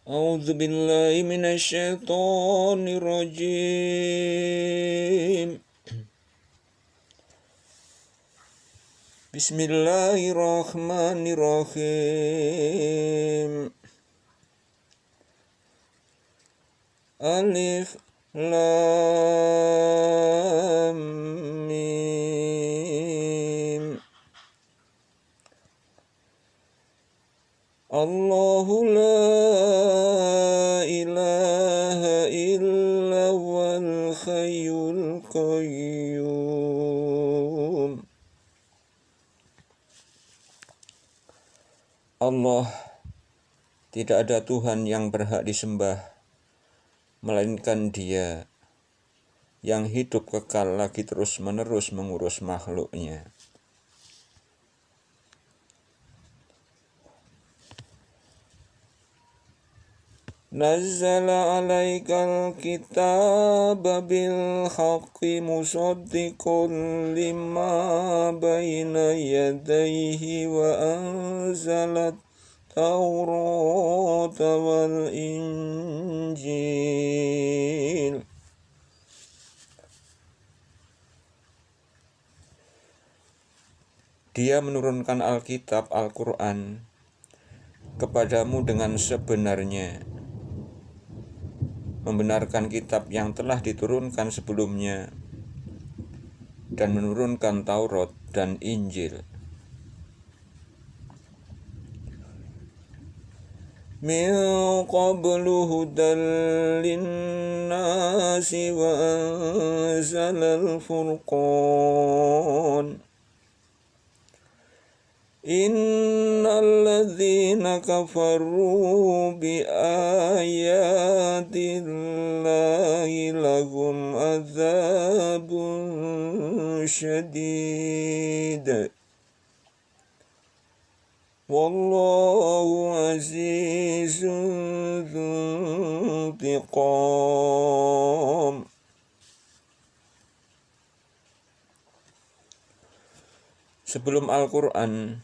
أعوذ بالله من الشيطان الرجيم. بسم الله الرحمن الرحيم. ألف لام ميم. الله لا إله إلا هو الحي القيوم. Allah, tidak ada Tuhan yang berhak disembah melainkan Dia yang hidup kekal lagi terus-menerus mengurus makhluknya. Nazzala alaikal kitaba bil haqqi musaddiqun lima baina yadayhi wa anzalat Taurata wal Injil. Dia menurunkan Alkitab Al-Quran kepadamu dengan sebenarnya, membenarkan kitab yang telah diturunkan sebelumnya, dan menurunkan Taurat dan Injil. Min qablu hudal linnasi wa anzalal furqan. Innal ladzina kafaru bi ayatillahi lahum adzabun syadid. Wallahu azizun dzuntiqam. Sebelum Al-Quran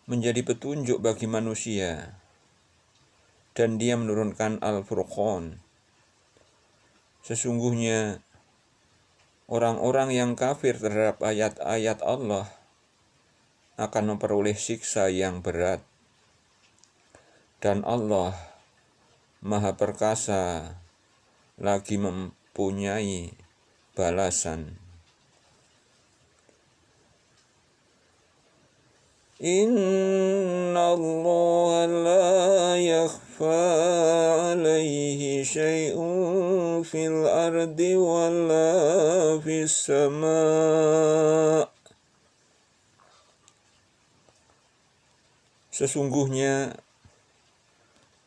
menjadi petunjuk bagi manusia, dan Dia menurunkan Al-Furqan, sesungguhnya orang-orang yang kafir terhadap ayat-ayat Allah akan memperoleh siksa yang berat, dan Allah Maha Perkasa lagi mempunyai balasan. Inna Allah la yakhfa alaihi syai'un fil ardi wala fis sama'. Sesungguhnya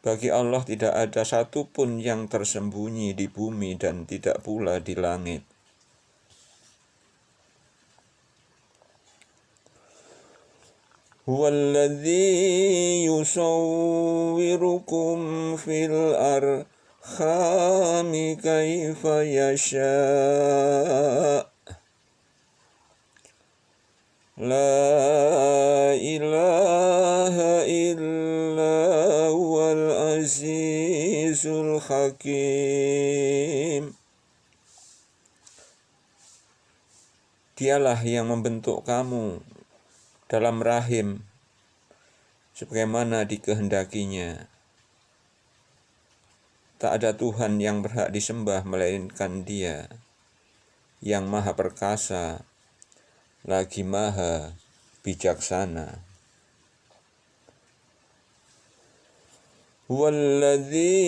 bagi Allah tidak ada satupun yang tersembunyi di bumi dan tidak pula di langit. Huwallazi yusawwirukum fil arhami kaifa yasha'. La ilaha illa huwal azizul hakim. Dialah yang membentuk kamu dalam rahim sebagaimana dikehendakinya. Tak ada Tuhan yang berhak disembah melainkan Dia yang Maha Perkasa lagi Maha Bijaksana. Huwallazi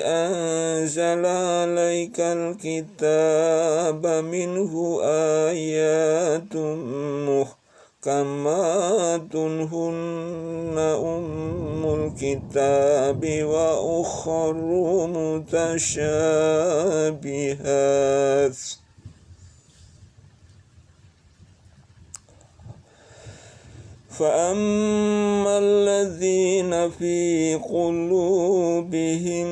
anzala alaikal kitaba minhu ayatun muhkamatun hunna ummul kitabi wa ukharu mutasyabihat. فَأَمَّا الَّذِينَ فِي قُلُوبِهِمْ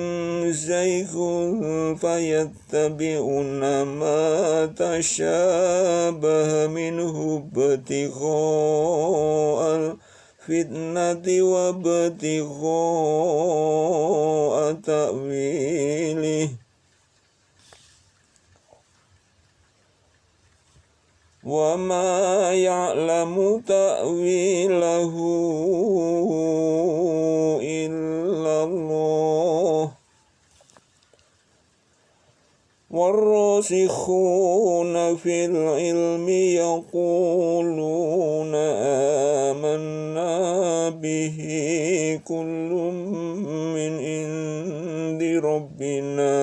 زَيْغٌ فَيَتَّبِعُونَ مَا تَشَابَهَ مِنْهُ ابْتِغَاءَ الفتنة وابتغاء تأويله وما يعلم تأويله إلا الله والراسخون في العلم يقولون آمنا به كل من عند ربنا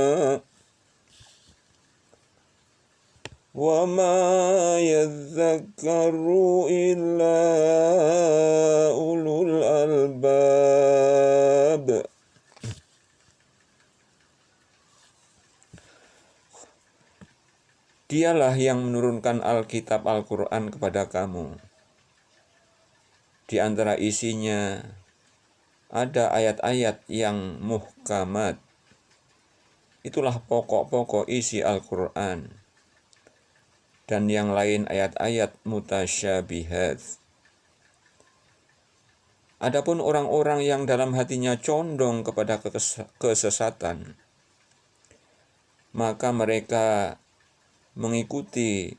وما يذكر إلا أولو الألباب. Dialah yang menurunkan Alkitab Al-Quran kepada kamu. Di antara isinya ada ayat-ayat yang muhkamat. Itulah pokok-pokok isi Al-Quran. Dan yang lain ayat-ayat mutasyabihat. Adapun orang-orang yang dalam hatinya condong kepada kesesatan, maka mereka mengikuti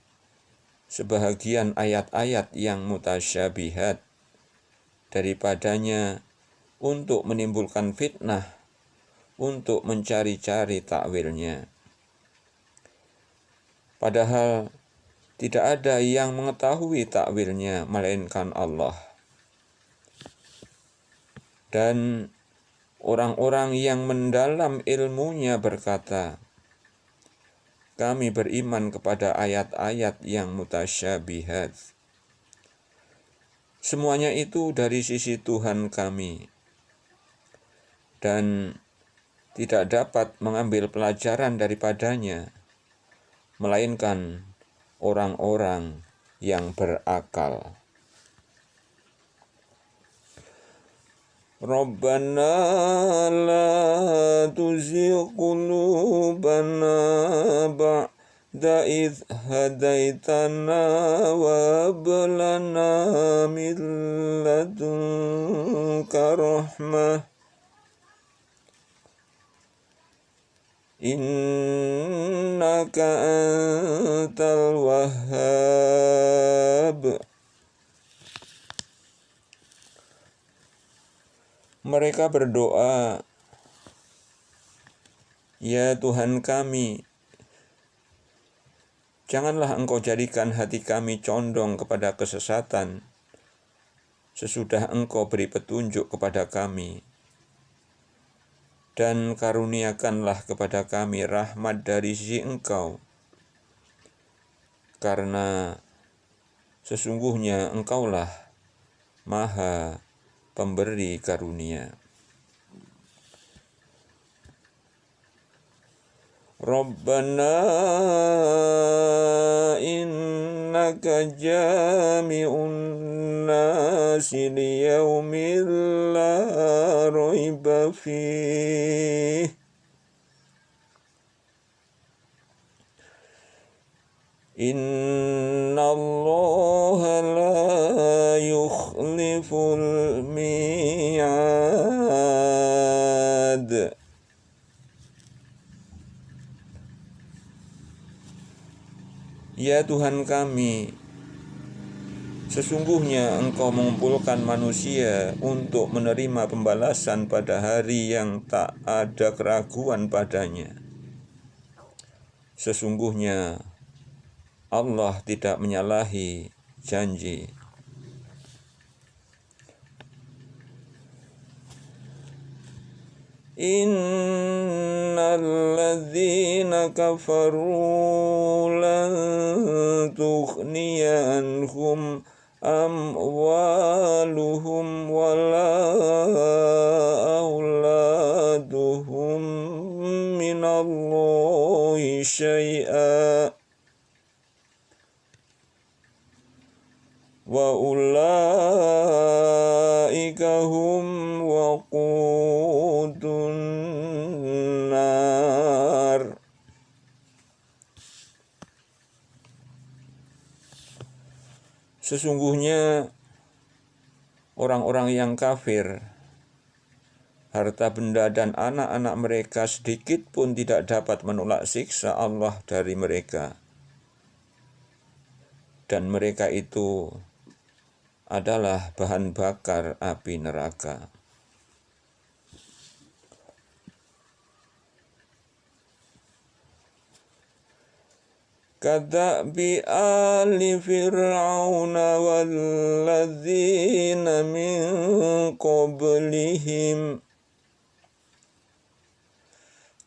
sebahagian ayat-ayat yang mutasyabihat daripadanya untuk menimbulkan fitnah, untuk mencari-cari takwilnya. Padahal tidak ada yang mengetahui takwilnya melainkan Allah. Dan orang-orang yang mendalam ilmunya berkata, kami beriman kepada ayat-ayat yang mutasyabihat. Semuanya itu dari sisi Tuhan kami. Dan tidak dapat mengambil pelajaran daripadanya, melainkan orang-orang yang berakal. Rabbana la tuzigh qulubana ba'da idh hadaitana wa hab lana min ladunka rahmah innaka antal wahhab. Mereka berdoa, ya Tuhan kami, janganlah Engkau jadikan hati kami condong kepada kesesatan sesudah Engkau beri petunjuk kepada kami. Dan karuniakanlah kepada kami rahmat dari sisi Engkau, karena sesungguhnya Engkaulah Maha Pemberi karunia. Rabbana innaka jami'un nasi liyaumin la raiba fih. Innallaha la yukhliful mi'ad. Ya Tuhan kami, sesungguhnya Engkau mengumpulkan manusia untuk menerima pembalasan pada hari yang tak ada keraguan padanya. Sesungguhnya Allah tidak menyalahi janji. Innal ladzina kafaru lan tughniya anhum amwaluhum wala auladuhum minallahi syai'a wa ulaika hum waqudun nar. Sesungguhnya orang-orang yang kafir, harta benda dan anak-anak mereka sedikit pun tidak dapat menolak siksa Allah dari mereka. Dan mereka itu adalah bahan bakar api neraka. Kadzabi ali fir'auna walladzina min qablihim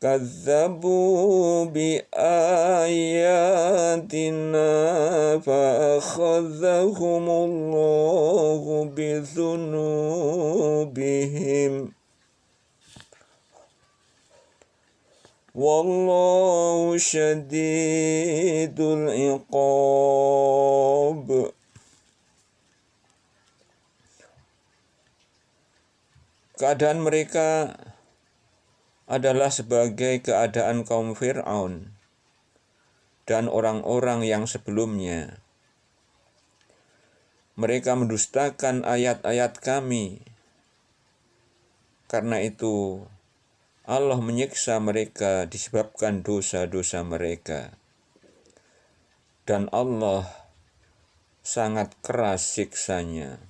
kadzabu bi ayatina fa akhadzahumullahu bi dzunubihim wallahu syadidul iqab. Keadaan mereka adalah sebagai keadaan kaum Fir'aun dan orang-orang yang sebelumnya. Mereka mendustakan ayat-ayat kami. Karena itu, Allah menyiksa mereka disebabkan dosa-dosa mereka. Dan Allah sangat keras siksanya.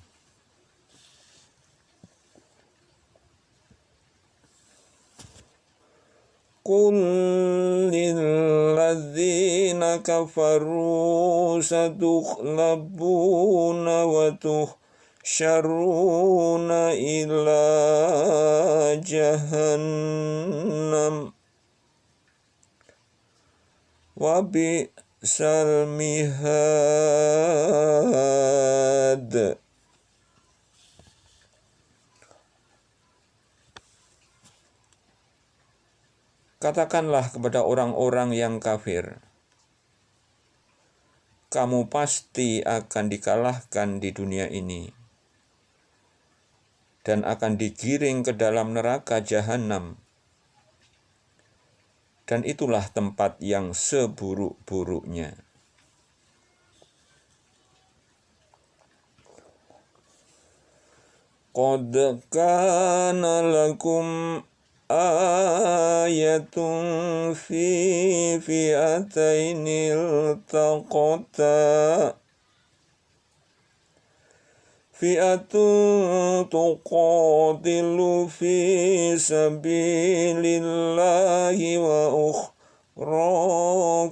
Qul lilladzina kafaru satughlabuna wa tuhsyaruna ila jahannam wa bi'sal mihad. Katakanlah kepada orang-orang yang kafir, kamu pasti akan dikalahkan di dunia ini dan akan digiring ke dalam neraka jahanam. Dan itulah tempat yang seburuk-buruknya. Qad kana lakum ayatun fi fi'atainil taqata fi'atun tuqatilu fi sabilillahi wa ukhra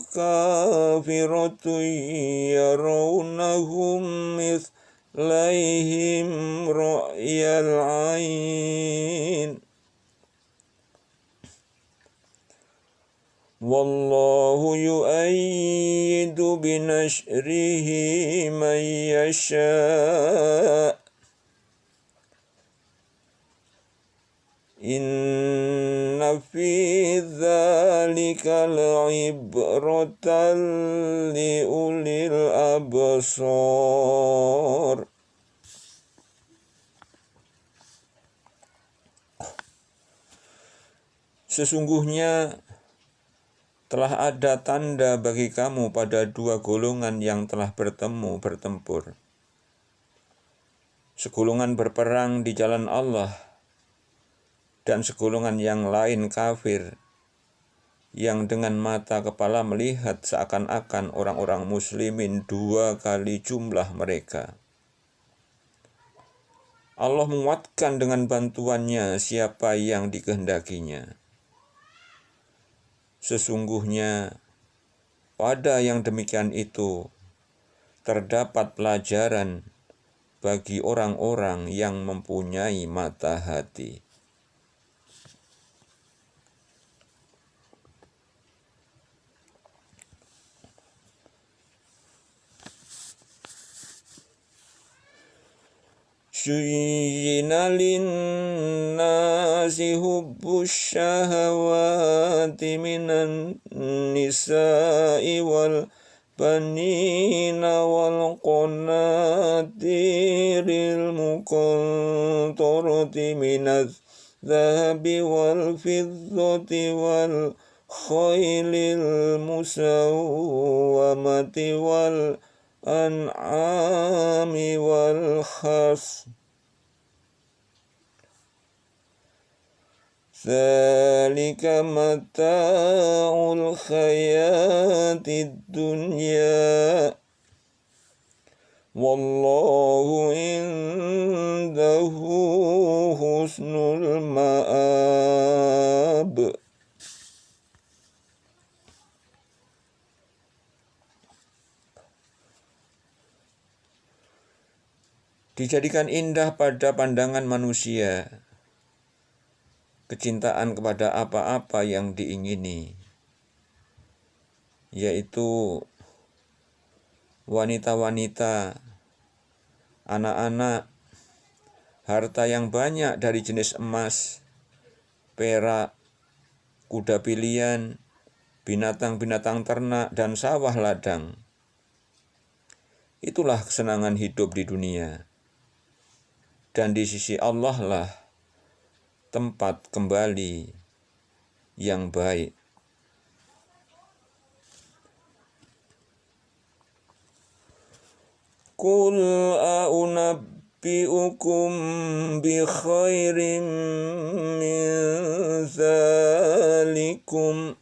kafiratun yarawnahum mithlaihim ra'yal 'ain. Wallahu yu'ayyidu binashrihi man yasha' inna fi dzalika la'ibratan liulil absar. Sesungguhnya telah ada tanda bagi kamu pada dua golongan yang telah bertempur. Segolongan berperang di jalan Allah, dan segolongan yang lain kafir, yang dengan mata kepala melihat seakan-akan orang-orang muslimin dua kali jumlah mereka. Allah menguatkan dengan bantuannya siapa yang dikehendakinya. Sesungguhnya pada yang demikian itu terdapat pelajaran bagi orang-orang yang mempunyai mata hati. Syuyyina linnasi hubbus syahawati minan nisa'i wal banina wal qanatiril muqantarati minadh dhahabi wal fiddati wal khailil musawwamati wal an'ami wal khas Dzalika mata'ul hayatid dunya wallahu indahu husnul ma'ab. Dijadikan indah pada pandangan manusia kecintaan kepada apa-apa yang diingini, yaitu wanita-wanita, anak-anak, harta yang banyak dari jenis emas, perak, kuda pilihan, binatang-binatang ternak, dan sawah ladang. Itulah kesenangan hidup di dunia. Dan di sisi Allah lah tempat kembali yang baik. Qul a'unabbi'ukum bi khairin min dzalikum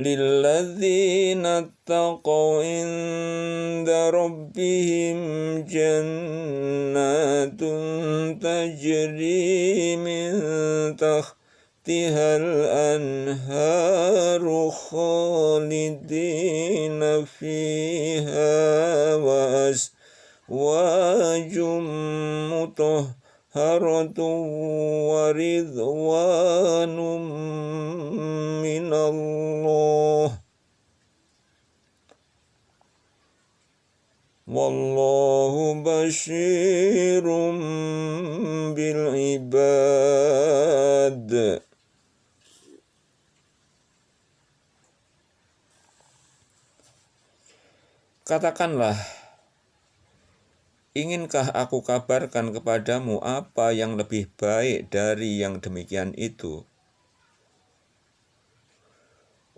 lilladzina taqaw inda rabbihim jannatun tajri min tahtihal anharu khalidina fiha wa azwajum mutahharatun wa ridwanum minallah wallahu basyirum bil ibad. Katakanlah, inginkah aku kabarkan kepadamu apa yang lebih baik dari yang demikian itu?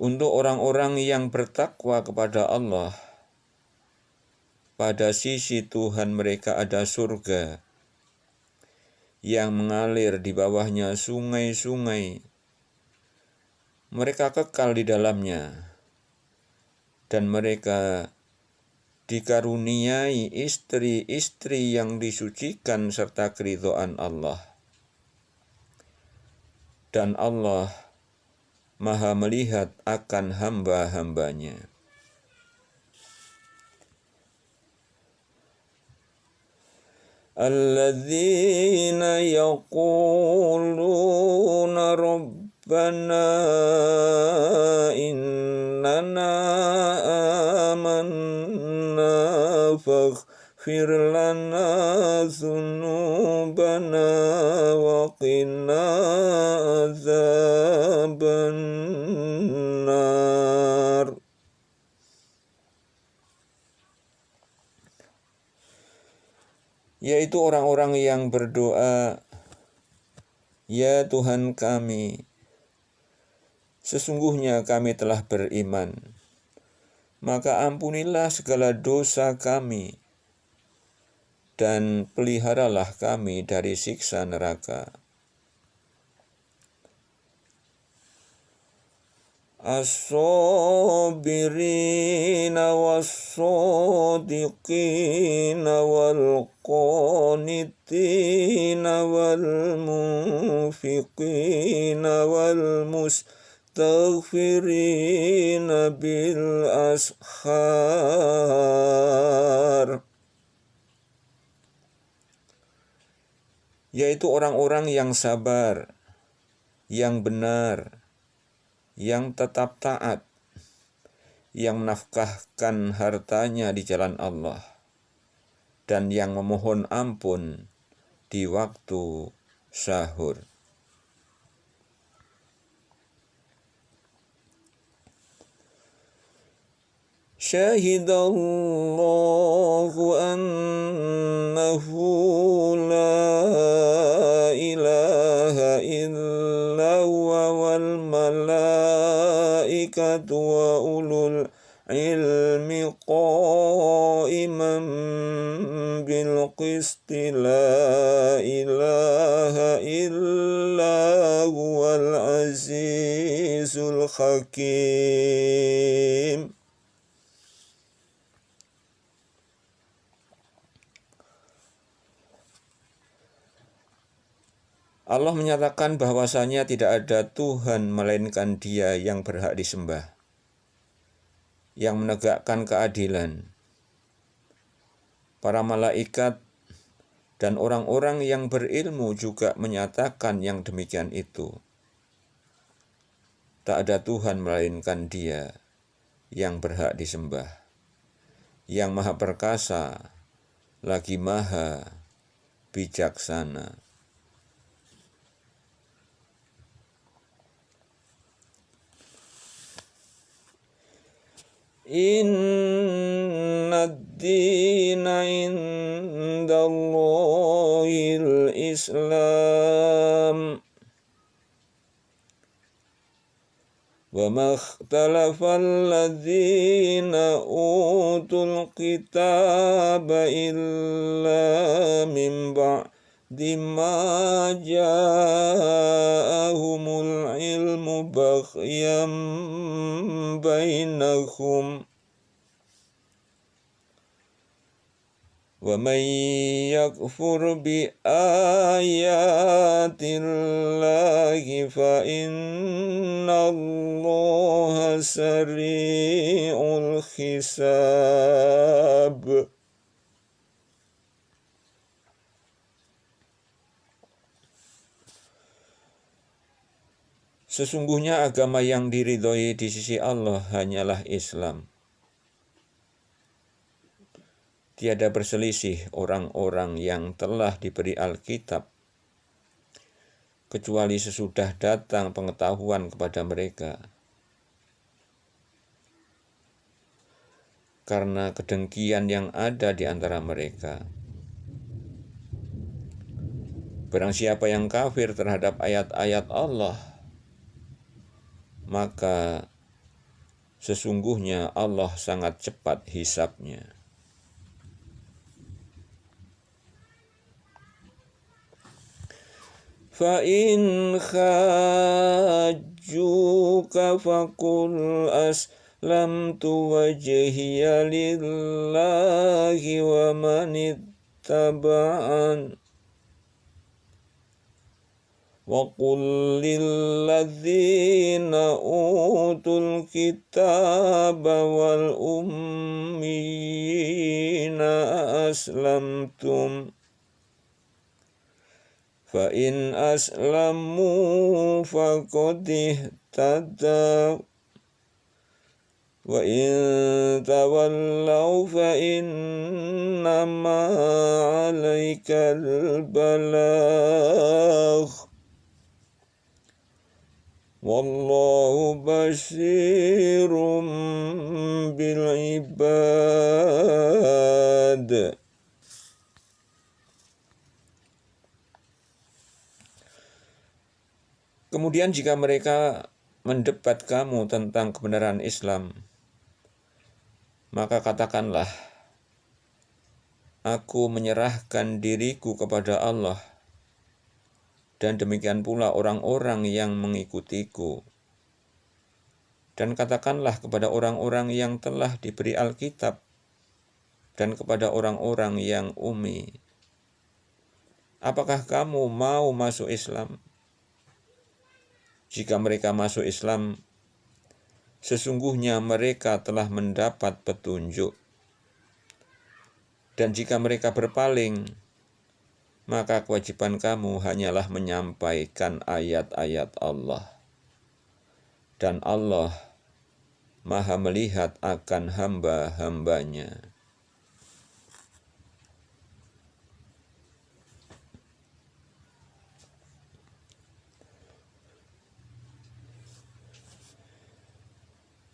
Untuk orang-orang yang bertakwa kepada Allah, pada sisi Tuhan mereka ada surga yang mengalir di bawahnya sungai-sungai. Mereka kekal di dalamnya, dan mereka dikaruniai istri-istri yang disucikan serta keridhaan Allah. Dan Allah Maha melihat akan hamba-hambanya. Alladzina yaquluna rabbana innana amanna faghfir lana dzunubana wa qina adzabannar. Yaitu orang-orang yang berdoa, ya Tuhan kami, sesungguhnya kami telah beriman, maka ampunilah segala dosa kami, dan peliharalah kami dari siksa neraka. As-sabirina was-sadiqina wal-qanitina wal-munfiqina wal-mustaghfirina bil-ashar. Yaitu orang-orang yang sabar, yang benar, yang tetap taat, yang menafkahkan hartanya di jalan Allah, dan yang memohon ampun di waktu sahur. Syahidallahu annahu la ilaha illa huwa wal malaikatu wa ulul ilmi qa'iman بالقسط لا إله إلا هو العزيز الحكيم. Allah menyatakan bahwasanya tidak ada Tuhan melainkan Dia yang berhak disembah, yang menegakkan keadilan. Para malaikat dan orang-orang yang berilmu juga menyatakan yang demikian itu. Tak ada Tuhan melainkan Dia yang berhak disembah, yang maha perkasa, lagi maha bijaksana. Inna ad-dina indallahil Islam wa ma ikhtalafa alladhina utul kitaba illa min ba'di ma ja'ahumul ilmu baghyan bainahum wa man yakfur bi ayatillahi fa innallaha sari'ul hisab. Sesungguhnya agama yang diridhoi di sisi Allah hanyalah Islam. Tiada berselisih orang-orang yang telah diberi Alkitab, kecuali sesudah datang pengetahuan kepada mereka. Karena kedengkian yang ada di antara mereka. Barang siapa yang kafir terhadap ayat-ayat Allah, maka sesungguhnya Allah sangat cepat hisabnya. Fa in khajjuka faqul aslamtu wajhiya lillahi wa man ittaba'an wa qul lilladzina utul kitaba wal ummiyina aslamtum fa in aslamu faqad ihtadaw wa in tawallaw fa innama 'alaikal balagh wallahu basyirum bil ibad. Kemudian jika mereka mendebat kamu tentang kebenaran Islam, maka katakanlah, aku menyerahkan diriku kepada Allah, dan demikian pula orang-orang yang mengikutiku. Dan katakanlah kepada orang-orang yang telah diberi Alkitab, dan kepada orang-orang yang ummi, apakah kamu mau masuk Islam? Jika mereka masuk Islam, sesungguhnya mereka telah mendapat petunjuk. Dan jika mereka berpaling, maka kewajiban kamu hanyalah menyampaikan ayat-ayat Allah. Dan Allah Maha melihat akan hamba-hambanya.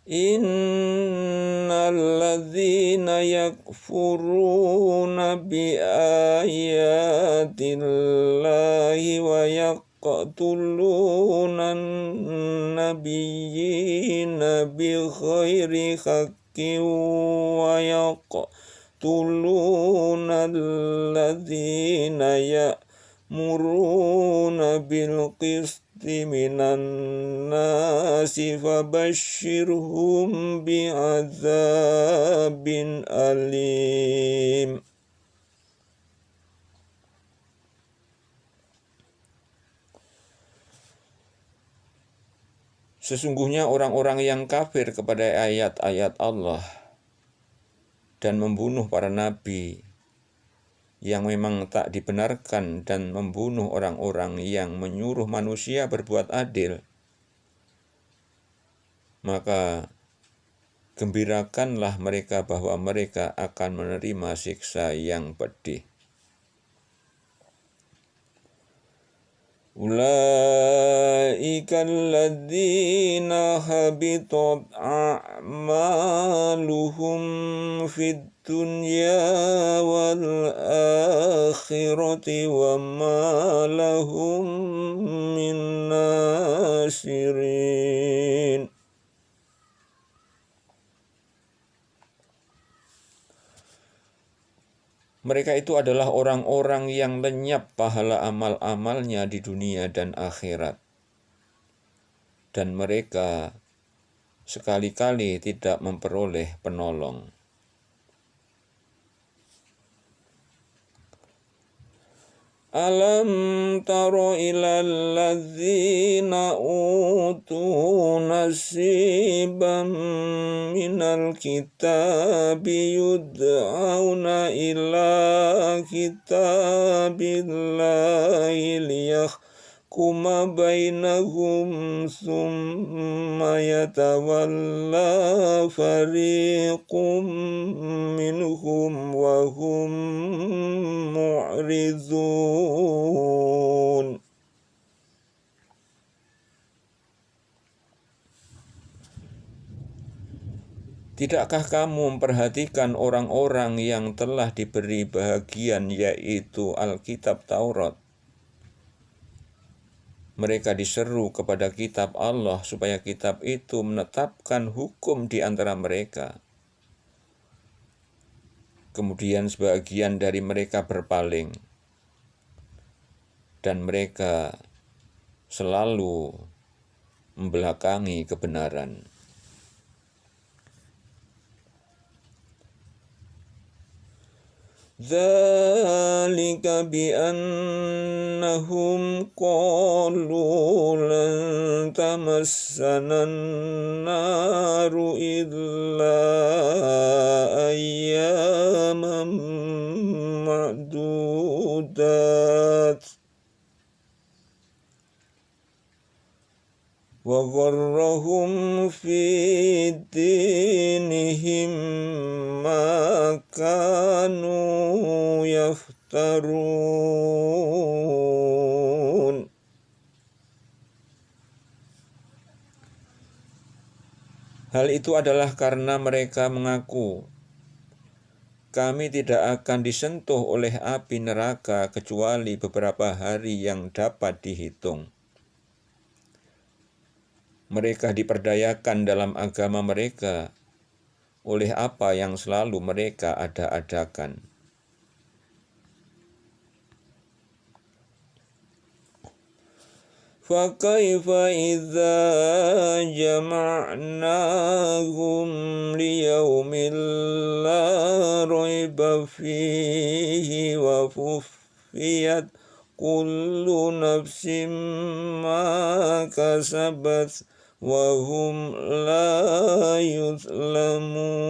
Innal ladzina yakfuruna bi ayatillahi wa yaqtuluna nabiyyina bi ghairi haqqin wa yaqtuluna yaqtuluna alladhina ya'muruna bil qisti minan nasi fabashshirhum bi'adzabin alim. Sesungguhnya orang-orang yang kafir kepada ayat-ayat Allah dan membunuh para nabi yang memang tak dibenarkan dan membunuh orang-orang yang menyuruh manusia berbuat adil, maka gembirakanlah mereka bahwa mereka akan menerima siksa yang pedih. Ulaika alladzina habitat a'maluhum fid dunya wal akhirati wa ma lahum min nasirin. Mereka itu adalah orang-orang yang lenyap pahala amal-amalnya di dunia dan akhirat. Dan mereka sekali-kali tidak memperoleh penolong. Alam taro ilal ladzina utu nasiban minal kitabi yud'auna ila kitabillahi liyahkuma bainahum summa yatawalla fariqum minhum wa hum mu'ridun. Tidakkah kamu memperhatikan orang-orang yang telah diberi bahagian, yaitu Alkitab Taurat? Mereka diseru kepada kitab Allah supaya kitab itu menetapkan hukum di antara mereka. Kemudian sebagian dari mereka berpaling, dan mereka selalu membelakangi kebenaran. Dzalika bi'annahum qalu lan tamassana an-naru illa ayyaman ma'dudat wa gharrahum fi dinihim ma kanu yaftarun. Hal itu adalah karena mereka mengaku, kami tidak akan disentuh oleh api neraka kecuali beberapa hari yang dapat dihitung. Mereka diperdayakan dalam agama mereka oleh apa yang selalu mereka ada-adakan. Fakaifa idza jama'nahum liyaumin la raiba fihi wa fuffiyat kullu nafsin ma kasabat wa hum la yuzlamun.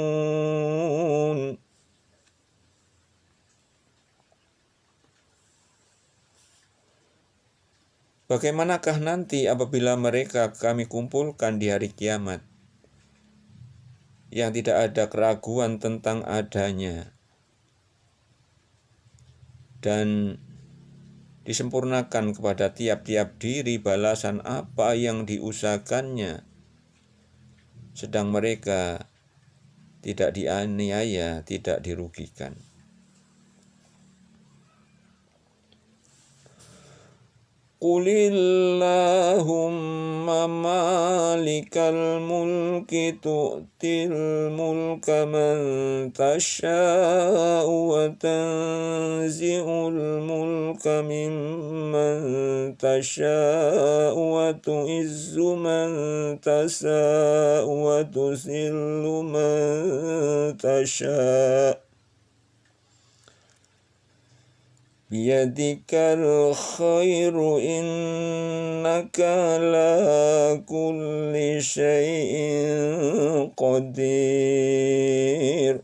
Bagaimanakah nanti apabila mereka kami kumpulkan di hari kiamat, yang tidak ada keraguan tentang adanya, dan disempurnakan kepada tiap-tiap diri balasan apa yang diusahakannya, sedang mereka tidak dianiaya, tidak dirugikan. Qulillahumma malikal mulki tu'til mulka man tasha'u wa tanzi'ul mulka mimman tasha'u wa tu'izzu man tasha'u wa tuzillu man tasha'u biyadikal khairu innaka ala kulli syai'in qadir.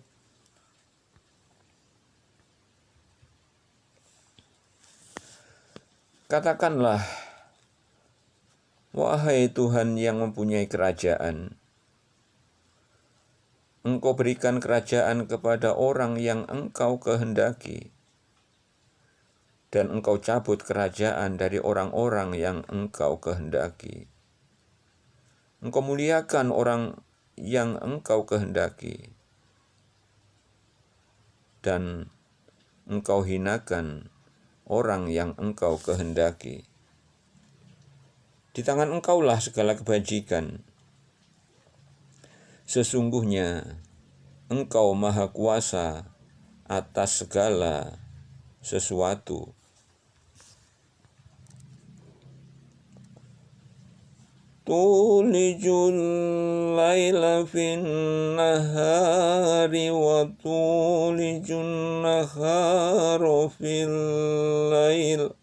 Katakanlah, wahai Tuhan yang mempunyai kerajaan, Engkau berikan kerajaan kepada orang yang Engkau kehendaki, dan Engkau cabut kerajaan dari orang-orang yang Engkau kehendaki. Engkau muliakan orang yang Engkau kehendaki, dan Engkau hinakan orang yang Engkau kehendaki. Di tangan Engkaulah segala kebajikan. Sesungguhnya Engkau maha kuasa atas segala sesuatu. Tulijul laila fin nahari wa tulijun nahara fil lail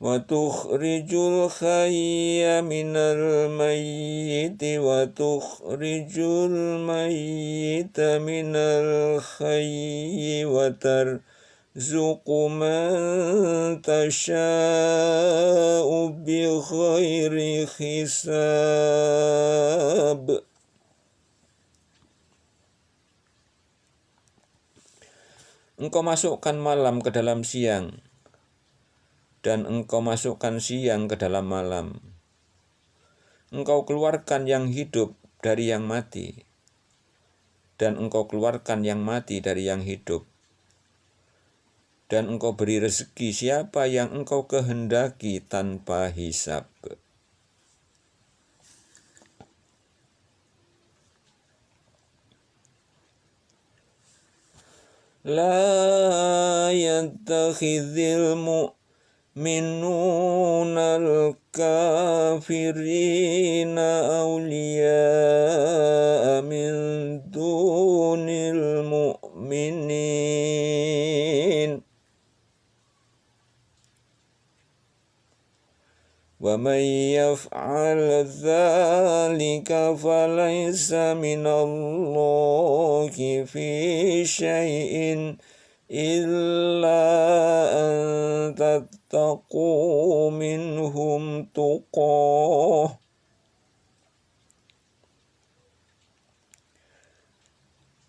wa tukhrijul hayya minal mayyiti wa tukhrijul mayyita minal hayyi wa tarzuqu man tasha'u bi ghairi hisab. Engkau masukkan malam ke dalam siang, dan Engkau masukkan siang ke dalam malam. Engkau keluarkan yang hidup dari yang mati, dan Engkau keluarkan yang mati dari yang hidup. Dan Engkau beri rezeki siapa yang Engkau kehendaki tanpa hisab. La yattakhidhil mu'minunal kafirina awliya'a min dunil mu'minin. Wa man yaf'al dzalika falaysa minallahi fi syai'in illa an tattaqu minhum tuqah.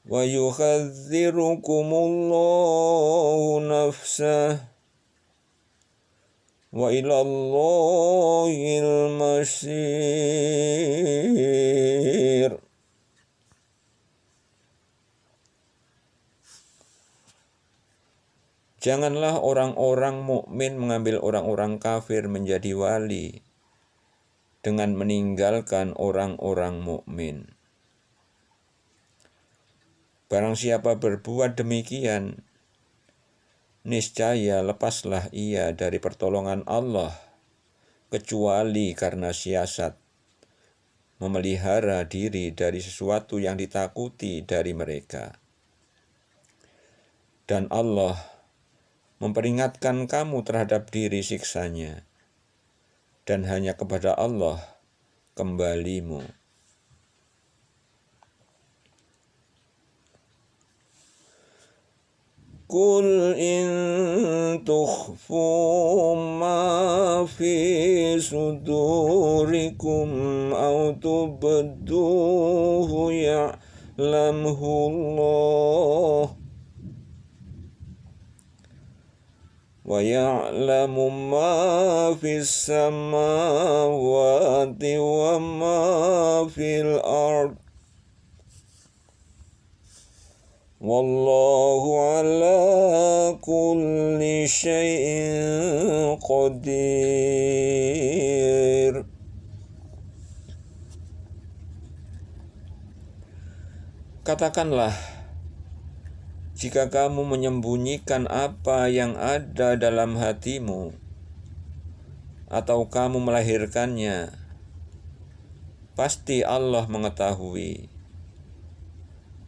Wa yuhadzirukumullahu nafsah. Wa ilallahil masir. Janganlah orang-orang mukmin mengambil orang-orang kafir menjadi wali dengan meninggalkan orang-orang mukmin. Barang siapa berbuat demikian, niscaya lepaslah ia dari pertolongan Allah, kecuali karena siasat memelihara diri dari sesuatu yang ditakuti dari mereka. Dan Allah memperingatkan kamu terhadap diri siksanya, dan hanya kepada Allah kembalimu. Qul in tukhfu ma fi sudurikum aw tubduhu ya'lamhu Allah wa ya'lamu ma fis samawati wa ma fil ard. Wallahu ala kulli syai'in qadir. Katakanlah, jika kamu menyembunyikan apa yang ada dalam hatimu, atau kamu melahirkannya, pasti Allah mengetahui.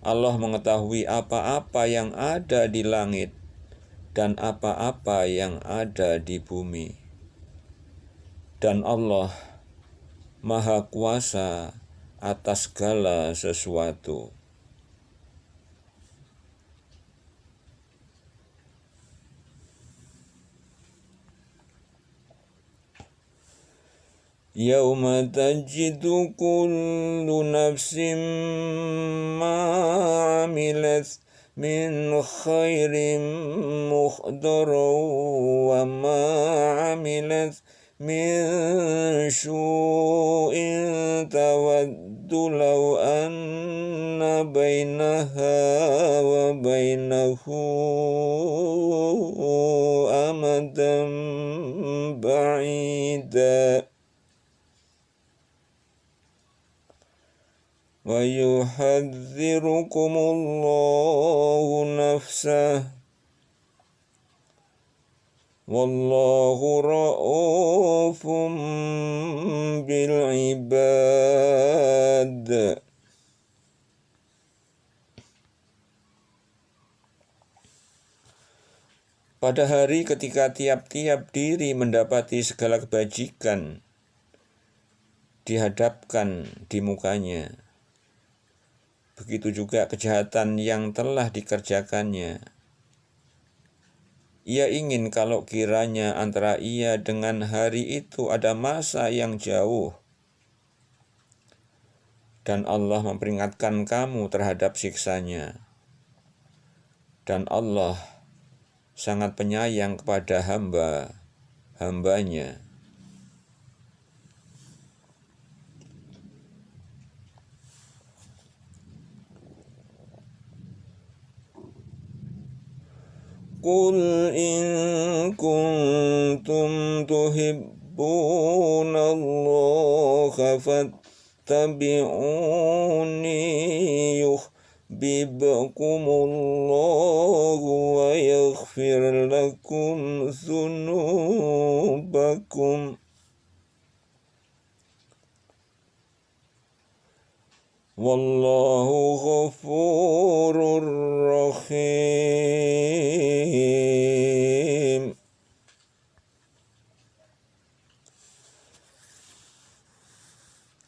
Allah mengetahui apa-apa yang ada di langit dan apa-apa yang ada di bumi. Dan Allah Maha Kuasa atas segala sesuatu. Yauma tajidu kullu nafsin ma amilat min khairin muhdaran wa ma amilat min syu'in tawaddu law anna bainaha wa bainahu amadan ba'ida. Wa yuhadzirukumullahu nafsah. Wallahu ra'ufum bil ibad. Pada hari ketika tiap-tiap diri mendapati segala kebajikan dihadapkan di mukanya, begitu juga kejahatan yang telah dikerjakannya. Ia ingin kalau kiranya antara ia dengan hari itu ada masa yang jauh, dan Allah memperingatkan kamu terhadap siksanya. Dan Allah sangat penyayang kepada hambanya. Qul in kuntum tuhibbunallaha fattabi'uni yuhbibkumullahu wa yaghfir lakum dzunubakum. Wallahu ghafurur rahim.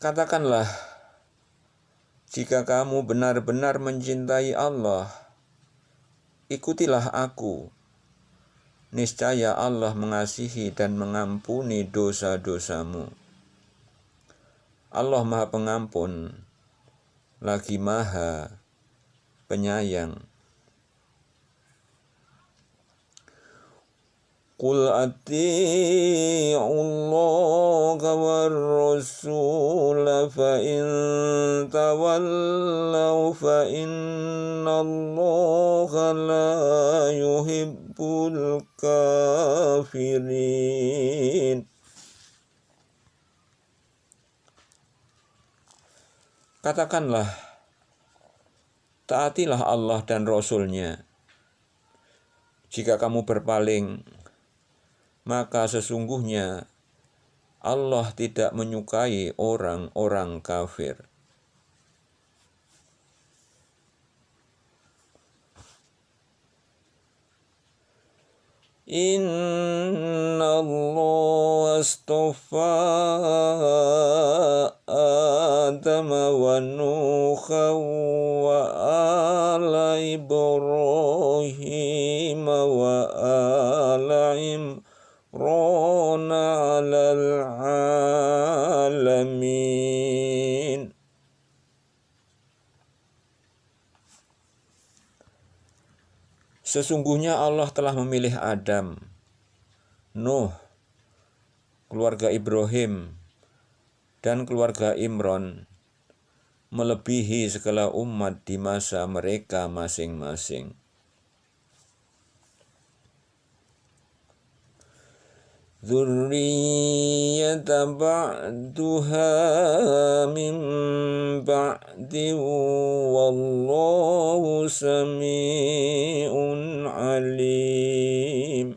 Katakanlah, jika kamu benar-benar mencintai Allah, ikutilah aku. Niscaya Allah mengasihi dan mengampuni dosa-dosamu. Allah Maha Pengampun, lagi Maha Penyayang. Qul ati'ullaha war rasul fa in tawallaw fa innallaha la yuhibbul kafirin. Katakanlah, taatilah Allah dan Rasul-Nya. Jika kamu berpaling, maka sesungguhnya Allah tidak menyukai orang-orang kafir. Inna Allah astafa Adam wa Nuha wa ala Ibrahim wa ala Imran alal alamin. Sesungguhnya Allah telah memilih Adam, Nuh, keluarga Ibrahim, dan keluarga Imran, melebihi segala umat di masa mereka masing-masing. ذرية بعدها من بعد والله سميع عليم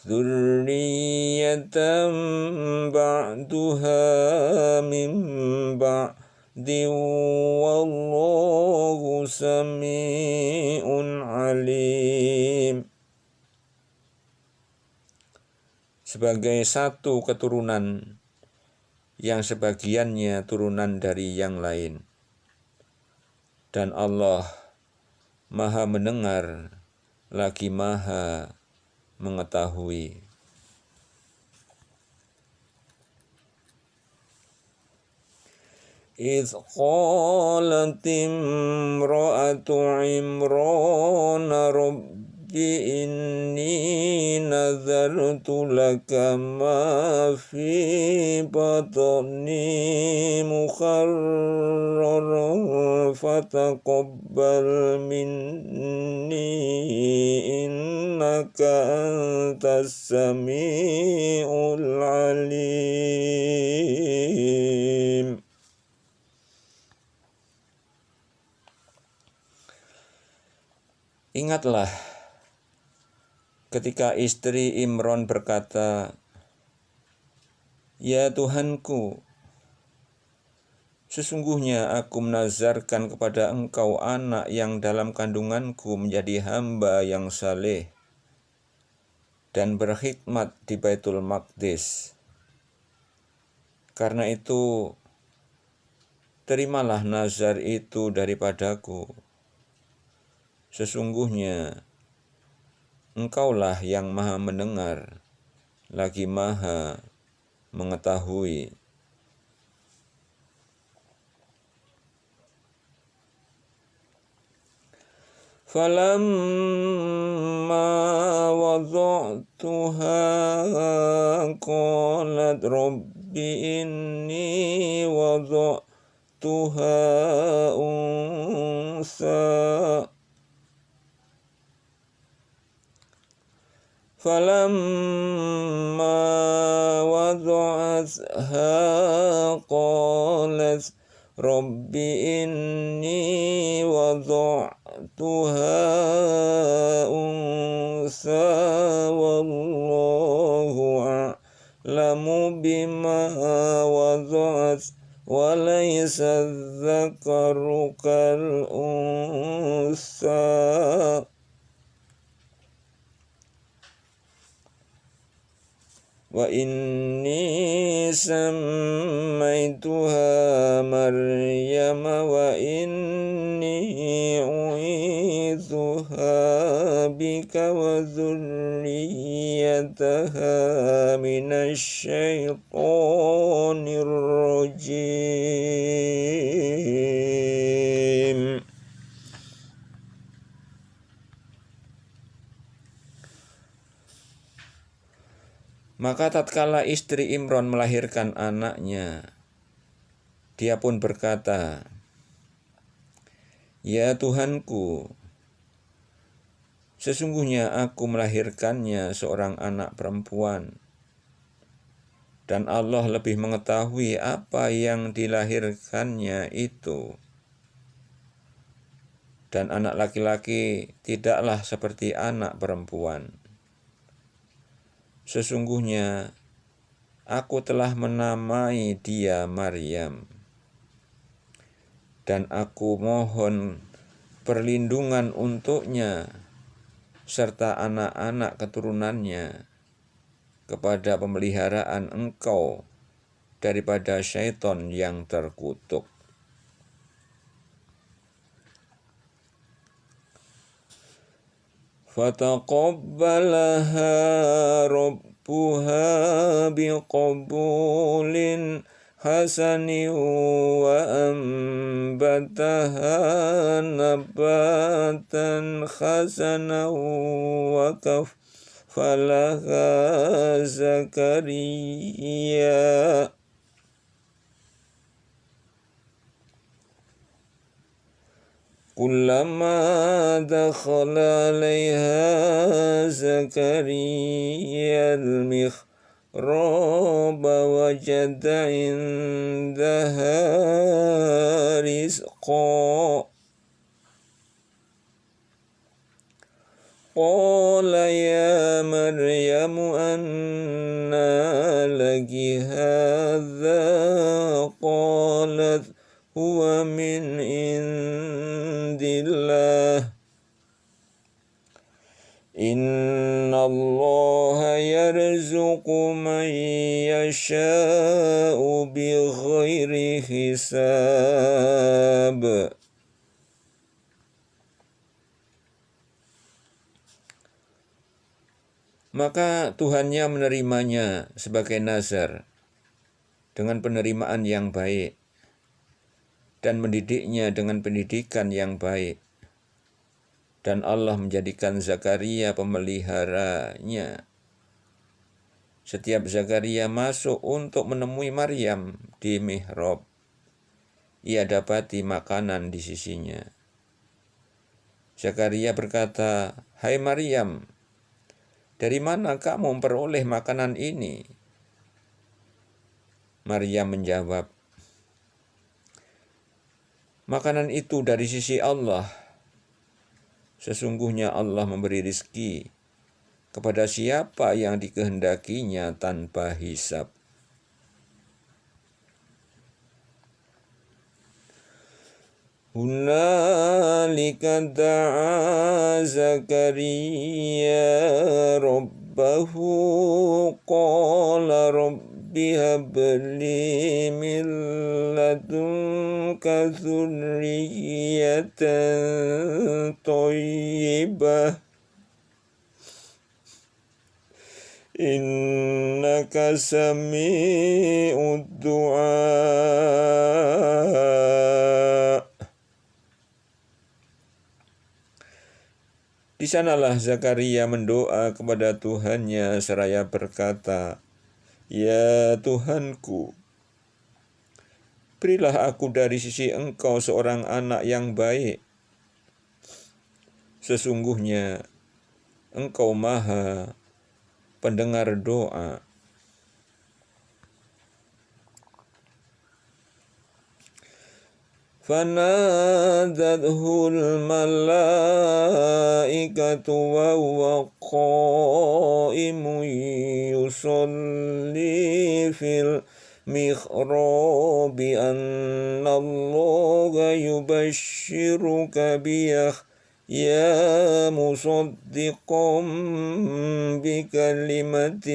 ذرية بعدها من بعد والله سميع عليم. Sebagai satu keturunan yang sebagiannya turunan dari yang lain. Dan Allah Maha mendengar lagi Maha mengetahui. إذ قالت امرأة عمران رب إني نذرت لك ما في بطني محررا فتقبل مني إنك أنت السميع العليم. Ingatlah ketika istri Imran berkata, "Ya Tuhanku, sesungguhnya aku menazarkan kepada Engkau anak yang dalam kandunganku menjadi hamba yang saleh dan berkhidmat di Baitul Maqdis. Karena itu, terimalah nazar itu daripadaku. Sesungguhnya Engkaulah yang Maha mendengar, lagi Maha mengetahui." Falamma wada'tuha qalat rabbi inni wada'tuha unsa. فلما وضعتها قالت رب إني وضعتها أنثى والله أعلم بما وضعت وليس الذكر كالأنثى wa inni sammaituha Maryam wa inni u'idzuha bika wa dzurriyyataha minasyaitonir rajim. Maka tatkala istri Imran melahirkan anaknya, dia pun berkata, "Ya Tuhanku, sesungguhnya aku melahirkannya seorang anak perempuan, dan Allah lebih mengetahui apa yang dilahirkannya itu. Dan anak laki-laki tidaklah seperti anak perempuan. Sesungguhnya aku telah menamai dia Maryam, dan aku mohon perlindungan untuknya serta anak-anak keturunannya kepada pemeliharaan Engkau daripada syaitan yang terkutuk." Fataqabbalaha rabbuha biqabulin hasanin wa ambataha nabatan hasanan wa kafalaha Zakaria. كلما دخل عليها زكريا المحراب وجد عندها رزقا قال يا مريم أنى لك هذا قالت هو من عند الله إن الله يرزق من يشاء بغير حساب. Maka Tuhannya menerimanya sebagai nazar dengan penerimaan yang baik dan mendidiknya dengan pendidikan yang baik. Dan Allah menjadikan Zakaria pemeliharanya. Setiap Zakaria masuk untuk menemui Maryam di mihrab, ia dapati makanan di sisinya. Zakaria berkata, "Hai Maryam, dari mana kamu memperoleh makanan ini?" Maryam menjawab, "Makanan itu dari sisi Allah. Sesungguhnya Allah memberi rizki kepada siapa yang dikehendakinya tanpa hisab." Hunalika da'a Zakaria rabbahu qala rabbi habli min ladunka dzurriyyatan thayyibah innaka sami'ud du'a. Di sanalah Zakaria mendoa kepada Tuhannya seraya berkata, "Ya Tuhanku, berilah aku dari sisi Engkau seorang anak yang baik. Sesungguhnya Engkau Maha pendengar doa." فنادته الملائكة وهو قائم يصلي في المحراب أن الله يبشرك بيحيى مصدقا بكلمة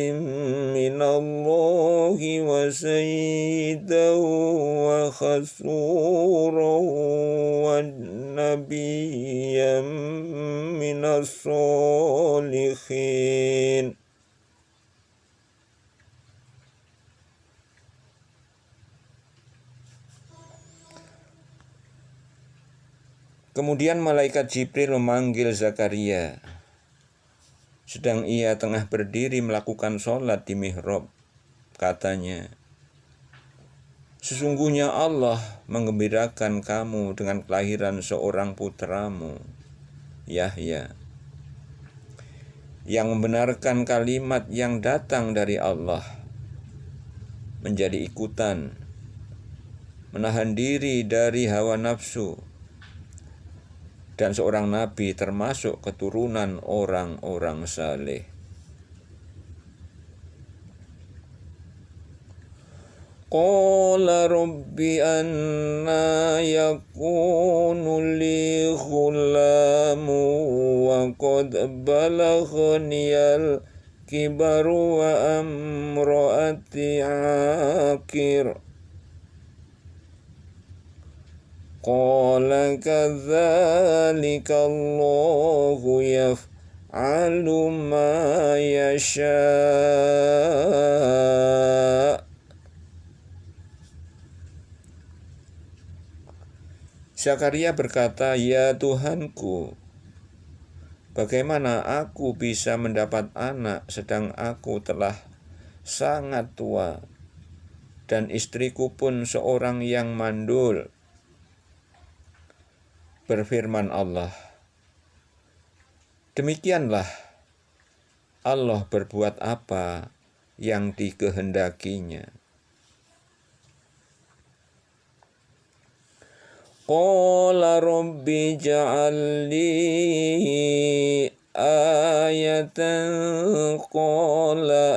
من الله وسيدا وحصورا ونبيا من الصالحين. Kemudian malaikat Jibril memanggil Zakaria, sedang ia tengah berdiri melakukan sholat di mihrab. Katanya, "Sesungguhnya Allah menggembirakan kamu dengan kelahiran seorang putramu, Yahya, yang membenarkan kalimat yang datang dari Allah, menjadi ikutan, menahan diri dari hawa nafsu, dan seorang nabi termasuk keturunan orang-orang saleh." Qala rabbi anna yakunu li ghulamu wa qad balaghaniyal kibaru wa amraati akir. Qala kadzalika Allahu yaf'alu ma yasha'. Zakaria berkata, "Ya Tuhanku, bagaimana aku bisa mendapat anak sedang aku telah sangat tua dan istriku pun seorang yang mandul?" Berfirman Allah, demikianlah Allah berbuat apa yang dikehendakinya. Qala rabbi ja'al li ayatan qala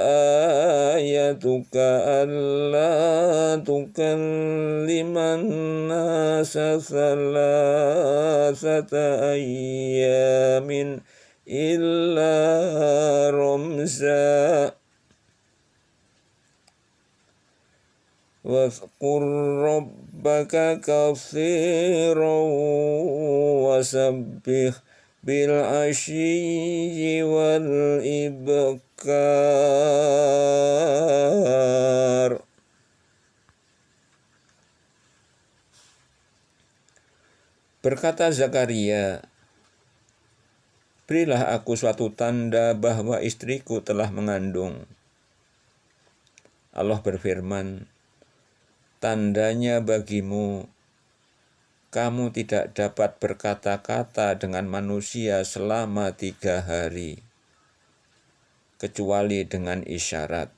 ayatuka alla tukalliman nasa salasata ayyamin illa ramza واذكر ربك كثيرا وسبح بالعشي والإبكار. Berkata Zakaria, berilah aku suatu tanda bahwa istriku telah mengandung. Allah berfirman, tandanya bagimu, kamu tidak dapat berkata-kata dengan manusia selama 3 hari, kecuali dengan isyarat.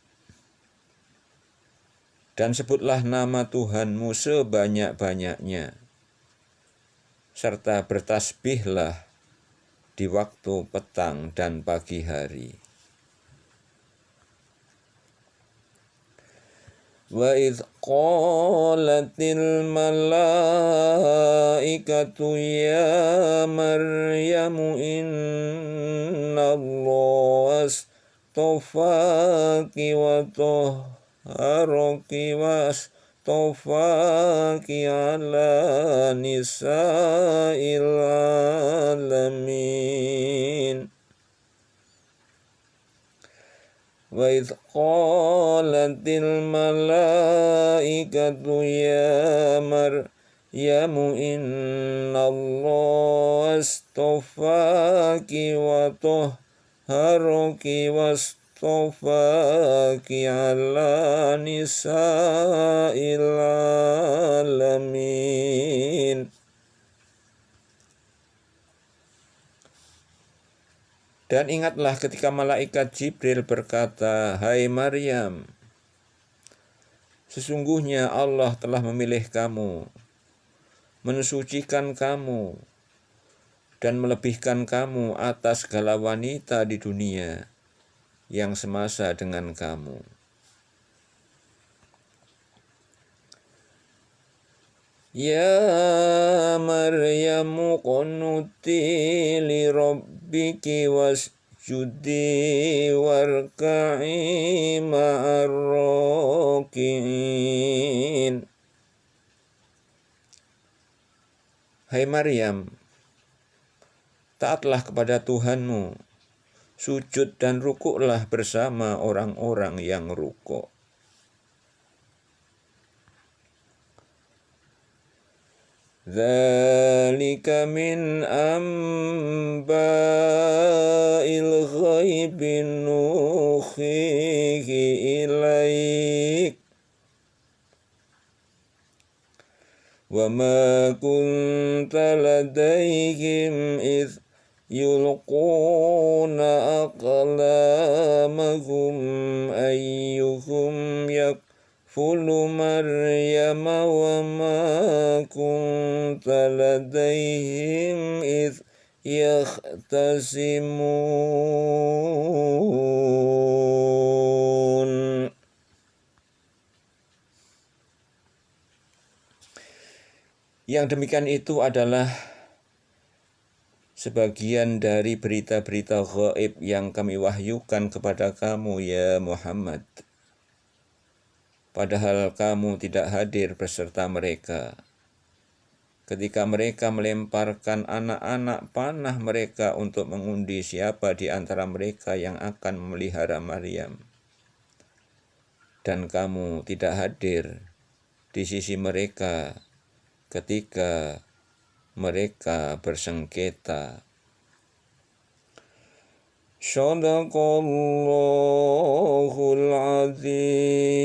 Dan sebutlah nama Tuhanmu sebanyak-banyaknya, serta bertasbihlah di waktu petang dan pagi hari. وَإِذْ قَالَتِ الْمَلَائِكَةُ يَا مَرْيَمُ إِنَّ اللَّهَ اصْطَفَاكِ وَطَهَّرَكِ وَاصْطَفَاكِ عَلَى نِسَاءِ الْعَالَمِينَ. وَإِذْ قَالَتِ الْمَلَائِكَةُ يَا مَرْيَمُ إِنَّ اللَّهَ اصْطَفَاكِ وَطَهَّرَكِ وَاصْطَفَاكِ عَلَى نِسَاءِ الْعَالَمِينَ. Dan ingatlah ketika malaikat Jibril berkata, hai Maryam, sesungguhnya Allah telah memilih kamu, mensucikan kamu, dan melebihkan kamu atas segala wanita di dunia yang semasa dengan kamu. Ya Maryam qunuti li rabbiki wasjudi warka'i ma'ar raki'in. Hai Maryam, taatlah kepada Tuhanmu, sujud dan rukuklah bersama orang-orang yang rukuk. Dzalika min amba'il ghaibi nuhihi ilaik wa ma kunta ladaihim idh yulquna aqlamahum ayyuhum yakfulu Maryam wa ma kunta ladaihim idh yahtasimun. Yang demikian itu adalah sebagian dari berita-berita gaib yang kami wahyukan kepada kamu ya Muhammad. Padahal kamu tidak hadir beserta mereka ketika mereka melemparkan anak-anak panah mereka untuk mengundi siapa di antara mereka yang akan memelihara Maryam. Dan kamu tidak hadir di sisi mereka ketika mereka bersengketa. Shadaqallahul azim.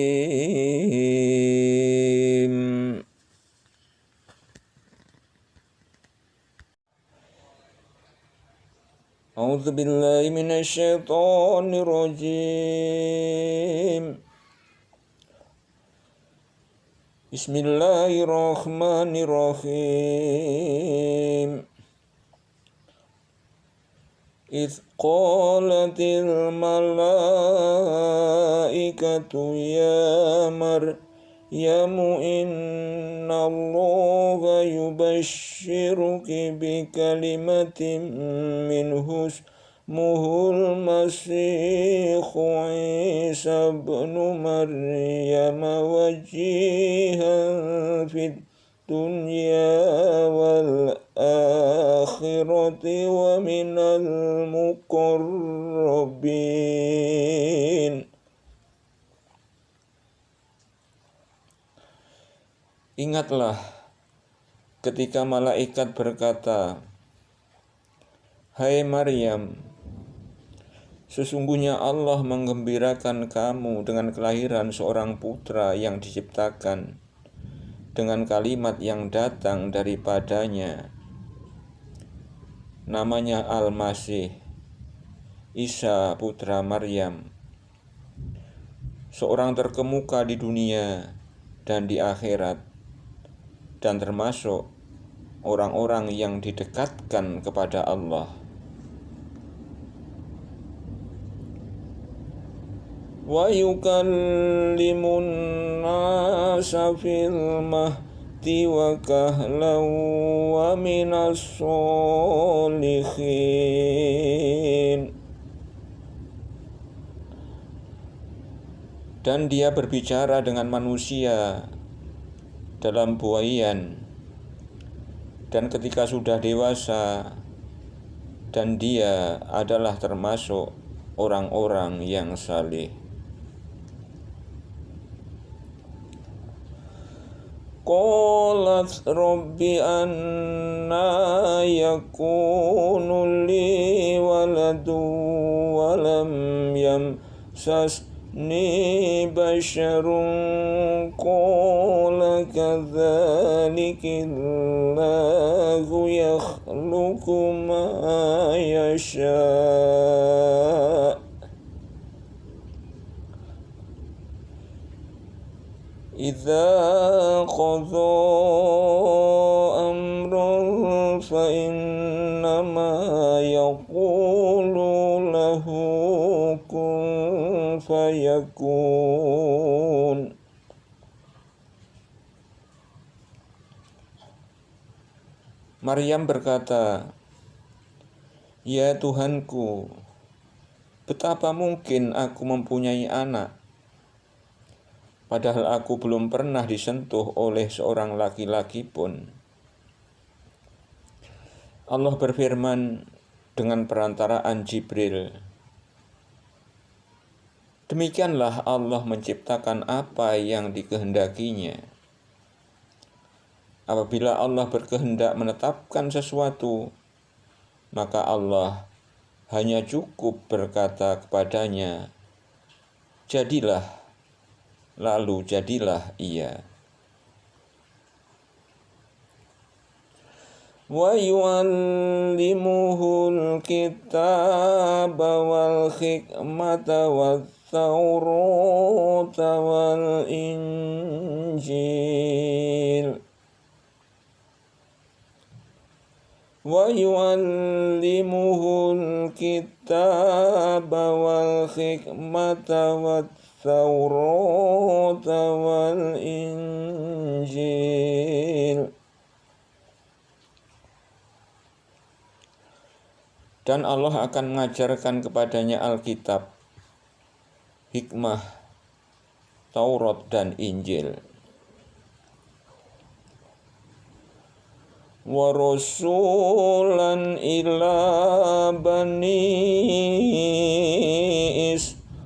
A'udzu billahi minasyaitonir rajim. Bismillahirrahmanirrahim. إذ قالت الملائكة يا مريم إن الله يبشرك بكلمة منه اسمه المسيح عيسى ابن مريم وجيها في الدنيا والآخرة ومن المقربين. Ingatlah ketika malaikat berkata, "Hai Maryam, sesungguhnya Allah menggembirakan kamu dengan kelahiran seorang putra yang diciptakan dengan kalimat yang datang daripadanya. Namanya Al-Masih, Isa putra Maryam, seorang terkemuka di dunia dan di akhirat, dan termasuk orang-orang yang didekatkan kepada Allah. Wa yukallimun nasa fil mahdi wa kahlan wa minas sholihin." Dan dia berbicara dengan manusia dalam buaian, dan ketika sudah dewasa, dan dia adalah termasuk orang-orang yang saleh. Qalat rabbi anna yakunu li waladu wa lam yamsasni basharun qala kadzalika Allahu yakhluqu ma yasha. Idza qadha amran fa innama yaqulu lahu kun fayakun. Maryam berkata, "Ya Tuhanku, betapa mungkin aku mempunyai anak, padahal aku belum pernah disentuh oleh seorang laki-laki pun." Allah berfirman dengan perantaraan Jibril, "Demikianlah Allah menciptakan apa yang dikehendakinya. Apabila Allah berkehendak menetapkan sesuatu, maka Allah hanya cukup berkata kepadanya, 'Jadilah,' lalu jadilah ia." Wa yu'allimuhul kitaba wal hikmata wat taurata wal injil. Wa yu'allimuhul kitaba wal hikmata wat taurata wal injil. Dan Allah akan mengajarkan kepadanya Alkitab, hikmah, Taurat dan Injil. Wa rasulan ila bani Israila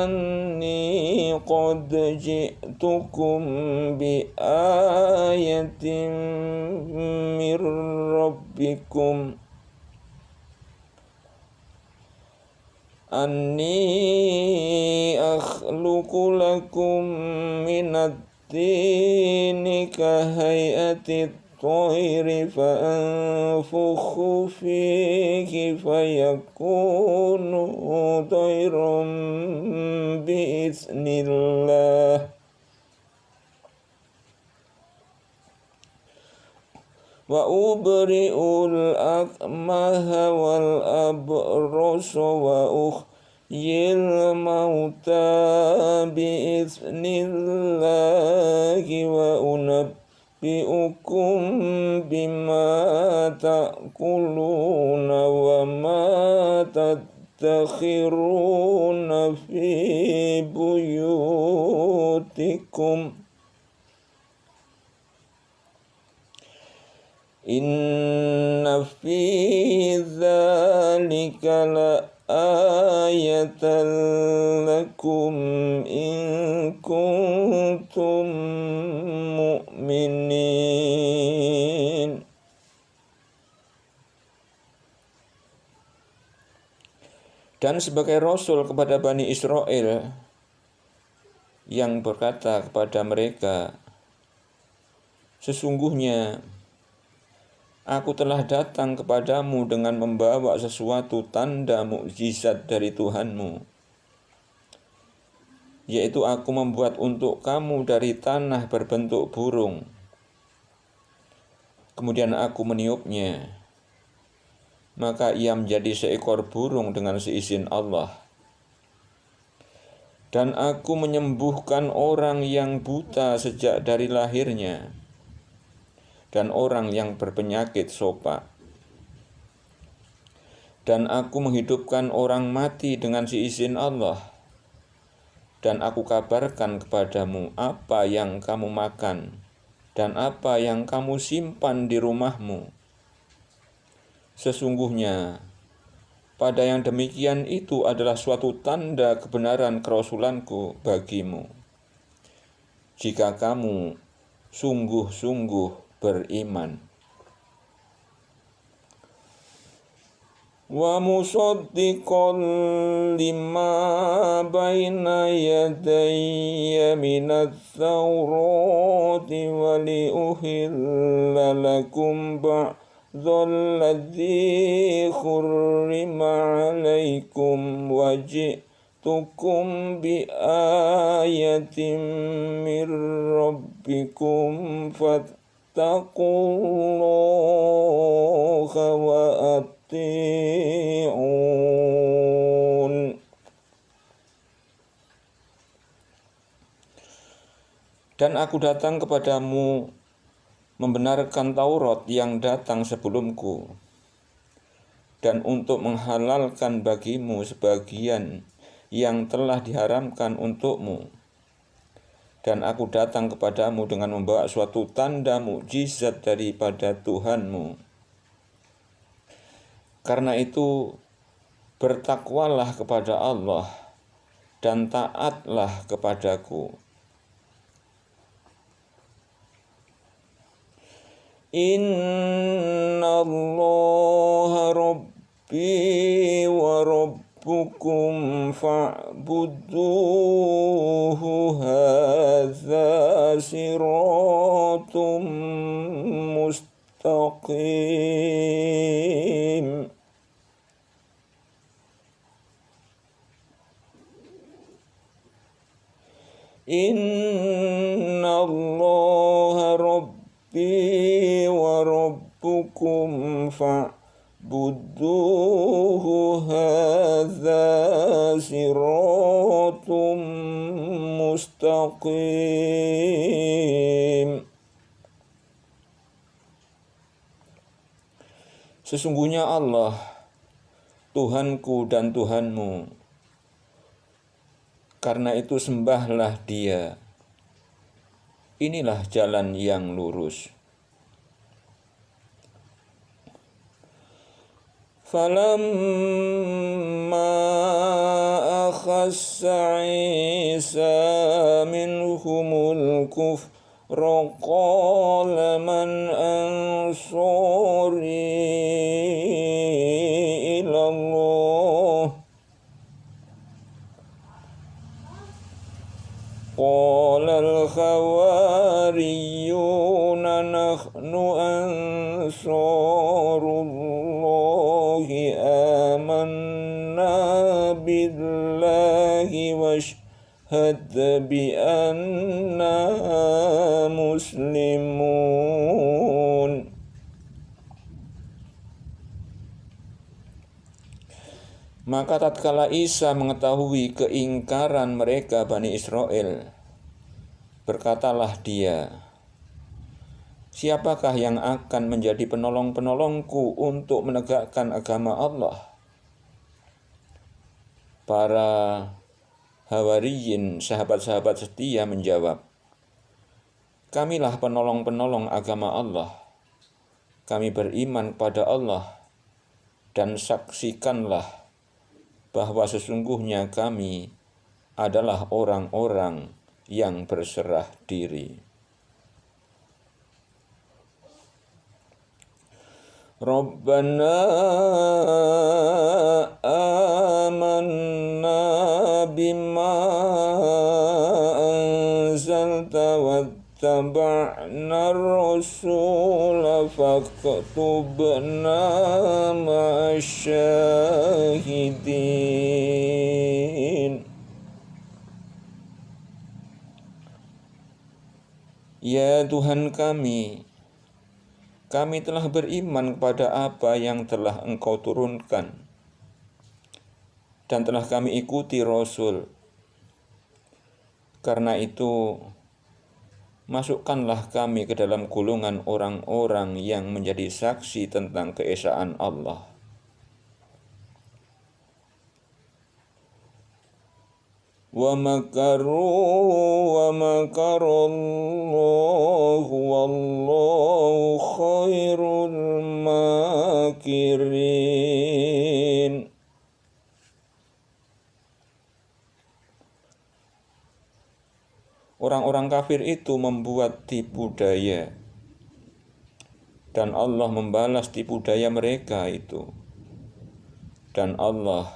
anni qad ji'tukum bi ayatin mir rabbikum anni akhluqu lakum minat tini kahayati الطير فأنفخ فيه فيكون طيرا بإذن الله وأبرئ الأكمه والأبرص وأحيي الموتى بإذن الله وأنبئكم بما تأكلون وما تدخرون في بيوتكم إن في ذلك لآية لكم إن كنتم مؤمنين. Dan sebagai Rasul kepada Bani Israel yang berkata kepada mereka, sesungguhnya aku telah datang kepadamu dengan membawa sesuatu tanda mukjizat dari Tuhanmu, yaitu aku membuat untuk kamu dari tanah berbentuk burung. Kemudian aku meniupnya, maka ia menjadi seekor burung dengan seizin Allah. Dan aku menyembuhkan orang yang buta sejak dari lahirnya, dan orang yang berpenyakit sopak. Dan aku menghidupkan orang mati dengan seizin Allah. Dan aku kabarkan kepadamu apa yang kamu makan, dan apa yang kamu simpan di rumahmu. Sesungguhnya, pada yang demikian itu adalah suatu tanda kebenaran kerasulanku bagimu, jika kamu sungguh-sungguh beriman. Wa musaddiqan lima baina yadayya minat tawrati wa liuhilla lakum ba'dhal ladzi khurrima alaikum wa ji'tukum bi ayatin mir rabbikum fattaqullaha wa ati'un. Dan aku datang kepadamu membenarkan Taurat yang datang sebelumku, dan untuk menghalalkan bagimu sebagian yang telah diharamkan untukmu. Dan aku datang kepadamu dengan membawa suatu tanda mukjizat daripada Tuhanmu. Karena itu, bertakwalah kepada Allah dan taatlah kepadaku. Inna Allah Rabbi wa Rabbukum fa'buduhu hadza siratum mustaqim. Inna Allah Rabbi wa Rabbukum fa'buduhu hadza siratum mustaqim. Sesungguhnya Allah, Tuhanku dan Tuhanmu. Karena itu sembahlah Dia. Inilah jalan yang lurus. Falamma akhassa Isa minhumul kufra qala man ansari ila Allah qala al-khawariyuna nahnu ansarullahi amanna billahi washhad bi anna muslimun. Maka tatkala Isa mengetahui keingkaran mereka Bani Israel, berkatalah dia, siapakah yang akan menjadi penolong-penolongku untuk menegakkan agama Allah? Para Hawariyin, sahabat-sahabat setia menjawab, kamilah penolong-penolong agama Allah. Kami beriman pada Allah dan saksikanlah bahwa sesungguhnya kami adalah orang-orang yang berserah diri. Rabbana amanna bima anzalta wattaba'na ar-rasula faktubna ma'asyahidin. Ya Tuhan kami telah beriman kepada apa yang telah Engkau turunkan dan telah kami ikuti Rasul. Karena itu, masukkanlah kami ke dalam golongan orang-orang yang menjadi saksi tentang keesaan Allah. Wa makaru wa makarallahu wallahu khairul makirin. Orang-orang kafir itu membuat tipu daya, dan Allah membalas tipu daya mereka itu. Dan Allah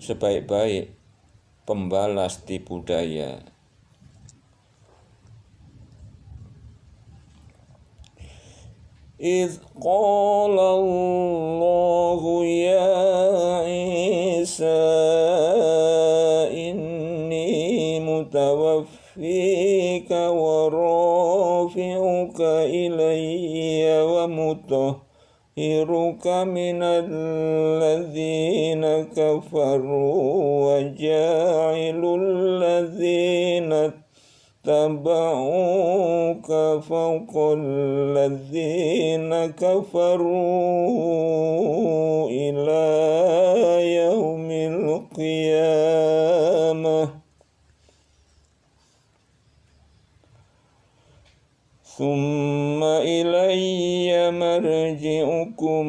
sebaik-baik pembalas tipu daya. إذ قال الله يا عيسى إني متوفيك ورافعك إلي ومطهرك من الذين كفروا وجاعل الذين اتبعوك فوق الذين كفروا إلى يوم القيامة ثم إلي مرجعكم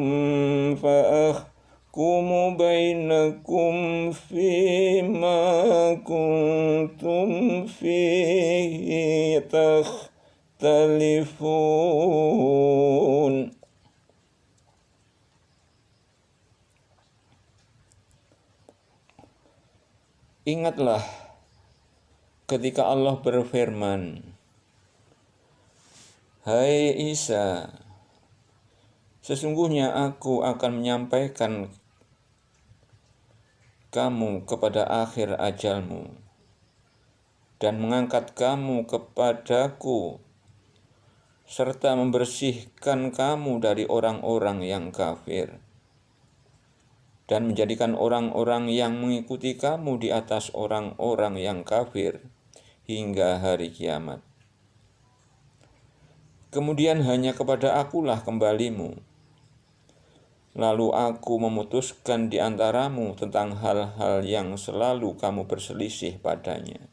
فأحكم بينكم فيما كنتم فيه تختلفون. Ingatlah ketika Allah berfirman, hai Isa, sesungguhnya aku akan menyampaikan kamu kepada akhir ajalmu dan mengangkat kamu kepadaku serta membersihkan kamu dari orang-orang yang kafir dan menjadikan orang-orang yang mengikuti kamu di atas orang-orang yang kafir hingga hari kiamat. Kemudian hanya kepada akulah kembalimu. Lalu aku memutuskan di antaramu tentang hal-hal yang selalu kamu berselisih padanya.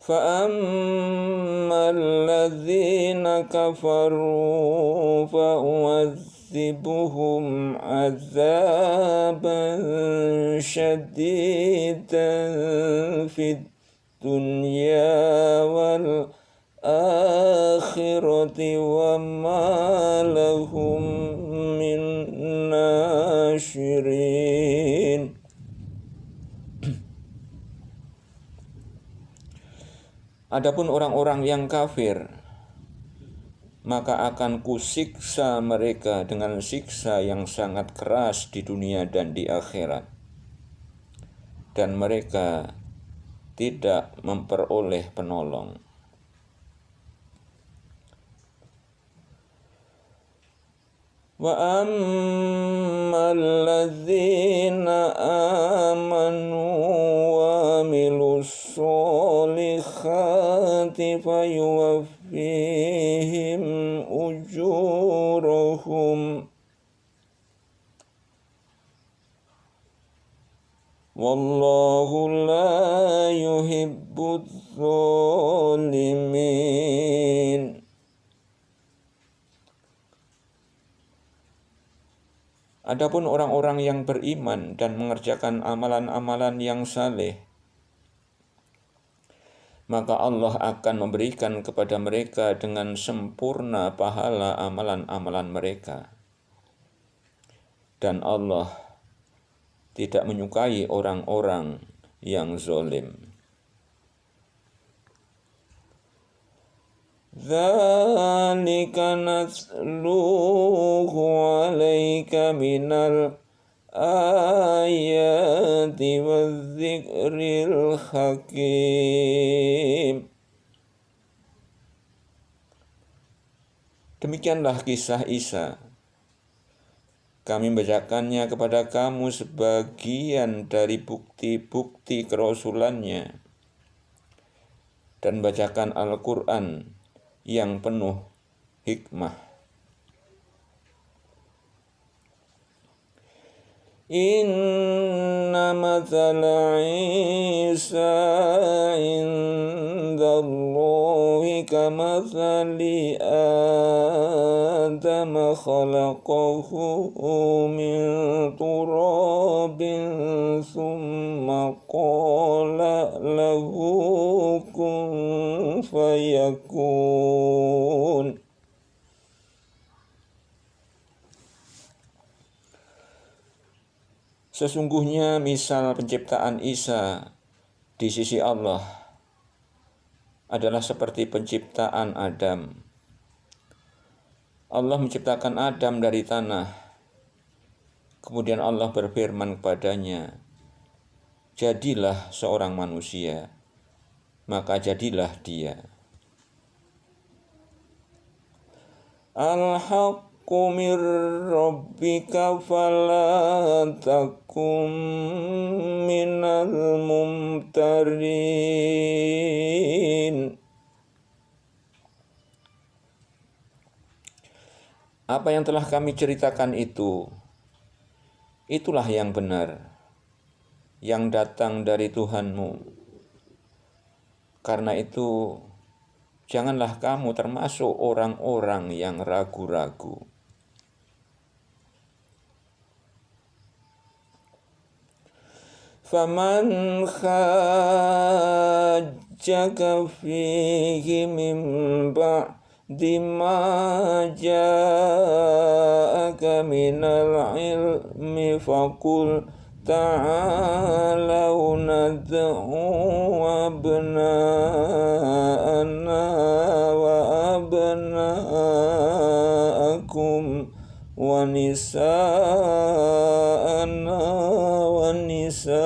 فَأَمَّا الَّذِينَ كَفَرُوا فَأُعَذِّبُهُمْ عَذَابًا شَدِيدًا فِي الدُّنْيَا وَالْآخِرَةِ وَمَا لَهُم مِّن نَّاصِرِينَ. Adapun orang-orang yang kafir, maka akan kusiksa mereka dengan siksa yang sangat keras di dunia dan di akhirat. Dan mereka tidak memperoleh penolong. Wa ammal ladzina amanu wa amilus solihati fayuwaffihim ujurahum wallahu la yuhibbuz zalimin. Adapun orang-orang yang beriman dan mengerjakan amalan-amalan yang saleh, maka Allah akan memberikan kepada mereka dengan sempurna pahala amalan-amalan mereka. Dan Allah tidak menyukai orang-orang yang zalim. Dzalika nasluhu 'alaika minal ayati wadzikril hakim. Demikianlah kisah Isa. Kami membacakannya kepada kamu sebagian dari bukti-bukti kerasulannya, dan bacakan Al-Quran yang penuh hikmah. Inna matsala Isa indallahi kamatsali Adam khalaqahu min turabin thumma qala lahu kun fayakun. Sesungguhnya misal penciptaan Isa di sisi Allah adalah seperti penciptaan Adam. Allah menciptakan Adam dari tanah. Kemudian Allah berfirman kepadanya, "Jadilah seorang manusia." Maka jadilah dia. Al-haqqu mir rabbika fala takum minal mumtarin. Apa yang telah kami ceritakan itulah yang benar, yang datang dari Tuhanmu. Karena itu, janganlah kamu termasuk orang-orang yang ragu-ragu. Faman khajjaka fihi min ba'di ma ja'aka minal ilmi faqul ta'alau nad'u abna'ana wa abna'akum wa nisa'ana wa nisa'akum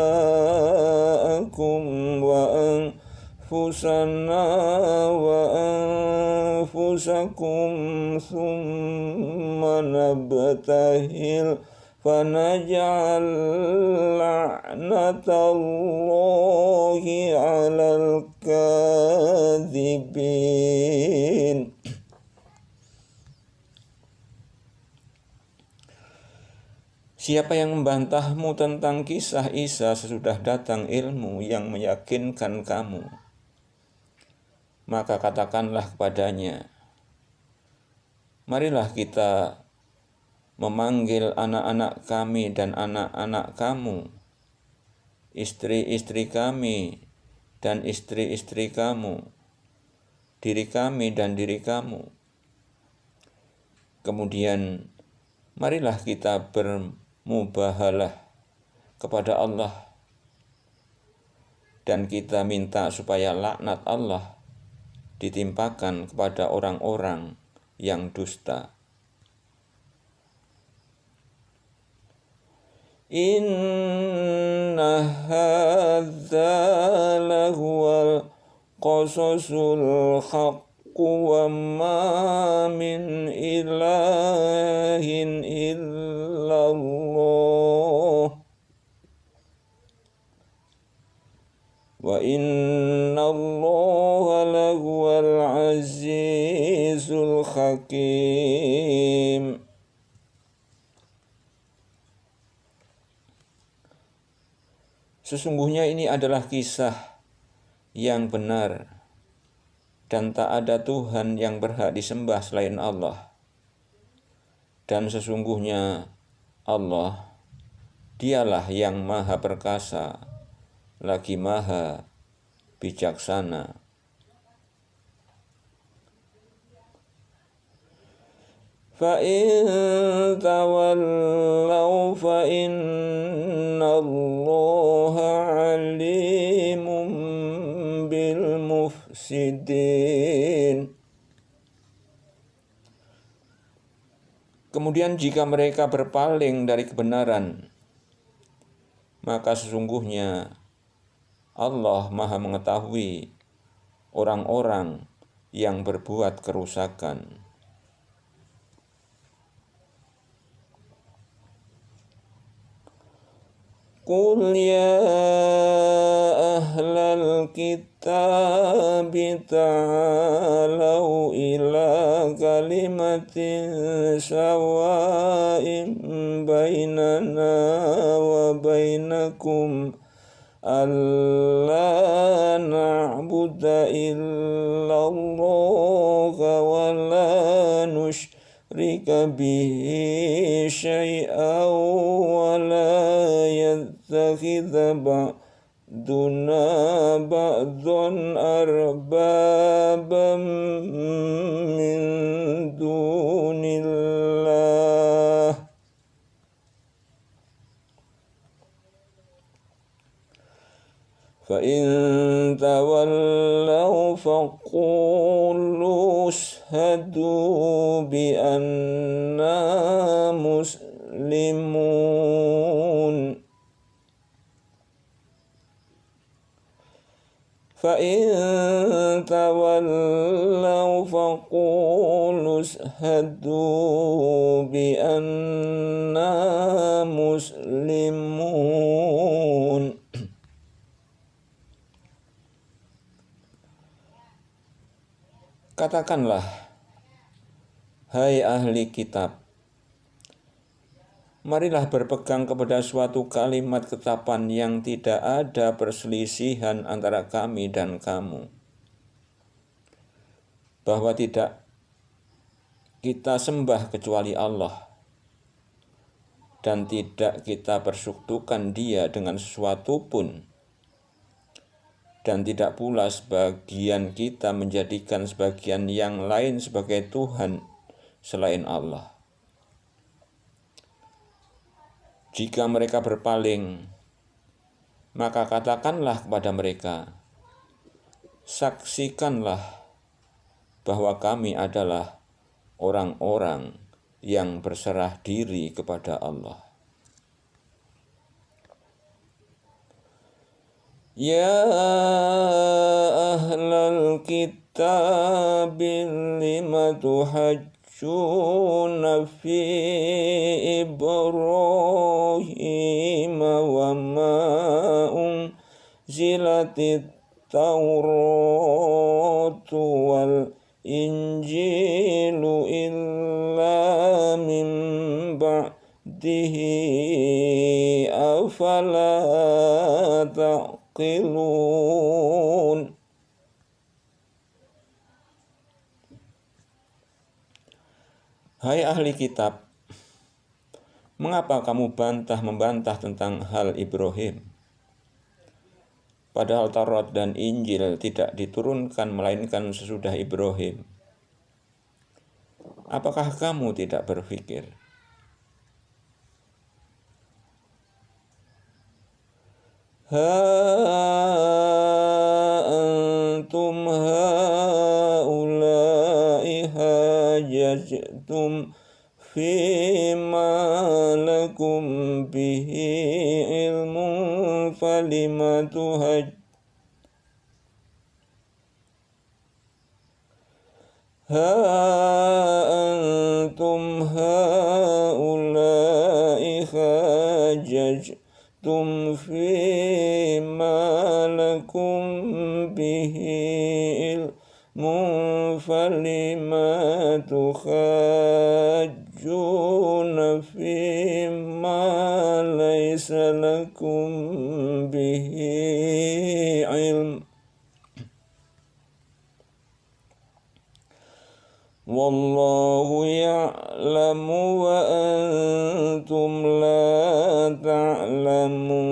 wa anfusana wa anfusakum thumma nabtahil fanaj'al la'natallahi 'alal kadzibin. Siapa yang membantahmu tentang kisah Isa sesudah datang ilmu yang meyakinkan kamu, maka katakanlah kepadanya, marilah kita memanggil anak-anak kami dan anak-anak kamu, istri-istri kami dan istri-istri kamu, diri kami dan diri kamu. Kemudian marilah kita bermubahalah kepada Allah dan kita minta supaya laknat Allah ditimpakan kepada orang-orang yang dusta. Inna hadza lahuwal qasasul haqqu wa ma min ilahin illallah wa innallaha lahuwal azizul hakim. Sesungguhnya ini adalah kisah yang benar dan tak ada Tuhan yang berhak disembah selain Allah. Dan sesungguhnya Allah, Dialah yang maha perkasa, lagi maha bijaksana. فَإِن تَوَلَّوْا فَإِنَّ اللَّهَ عَلِيمٌ بِالْمُفْسِدِينَ. Kemudian jika mereka berpaling dari kebenaran, maka sesungguhnya Allah maha mengetahui orang-orang yang berbuat kerusakan. Qul ya ahlal kitabi ta'alau ila kalimatin sawa'in bainana wa bainakum alla na'budu illallah wa la nusyrika bihi syai'an wa la yattakhidha ba'duna ba'dan arbabam min dunillah. فَإِن تَوَلَّوْا فَقُولُوا اشْهَدُوا بِأَنَّا مُسْلِمُونَ. فَإِن تَوَلَّوْا فَقُولُوا اشْهَدُوا بِأَنَّا مُسْلِمُونَ. Katakanlah, hai ahli kitab, marilah berpegang kepada suatu kalimat ketetapan yang tidak ada perselisihan antara kami dan kamu, bahwa tidak kita sembah kecuali Allah, dan tidak kita persekutukan Dia dengan sesuatu pun, dan tidak pula sebagian kita menjadikan sebagian yang lain sebagai Tuhan selain Allah. Jika mereka berpaling, maka katakanlah kepada mereka, saksikanlah bahwa kami adalah orang-orang yang berserah diri kepada Allah. Ya ahlal kitab lima tuhajjuna fi Ibrahim wa ma unzilatit Tauratu wal Injilu illa min ba'dihi afala taqilun. Hai ahli kitab, mengapa kamu membantah tentang hal Ibrahim? Padahal Taurat dan Injil tidak diturunkan melainkan sesudah Ibrahim. Apakah kamu tidak berpikir? Ha antum haula'i hajajtum fima lakum bihi ilmun falima antum haula'i hajajtum fima lakum bihi ilmun falima tuhajjuna fima laysa lakum bihi ilm. Wallahu ya'lamu wa antum la ta'lamun.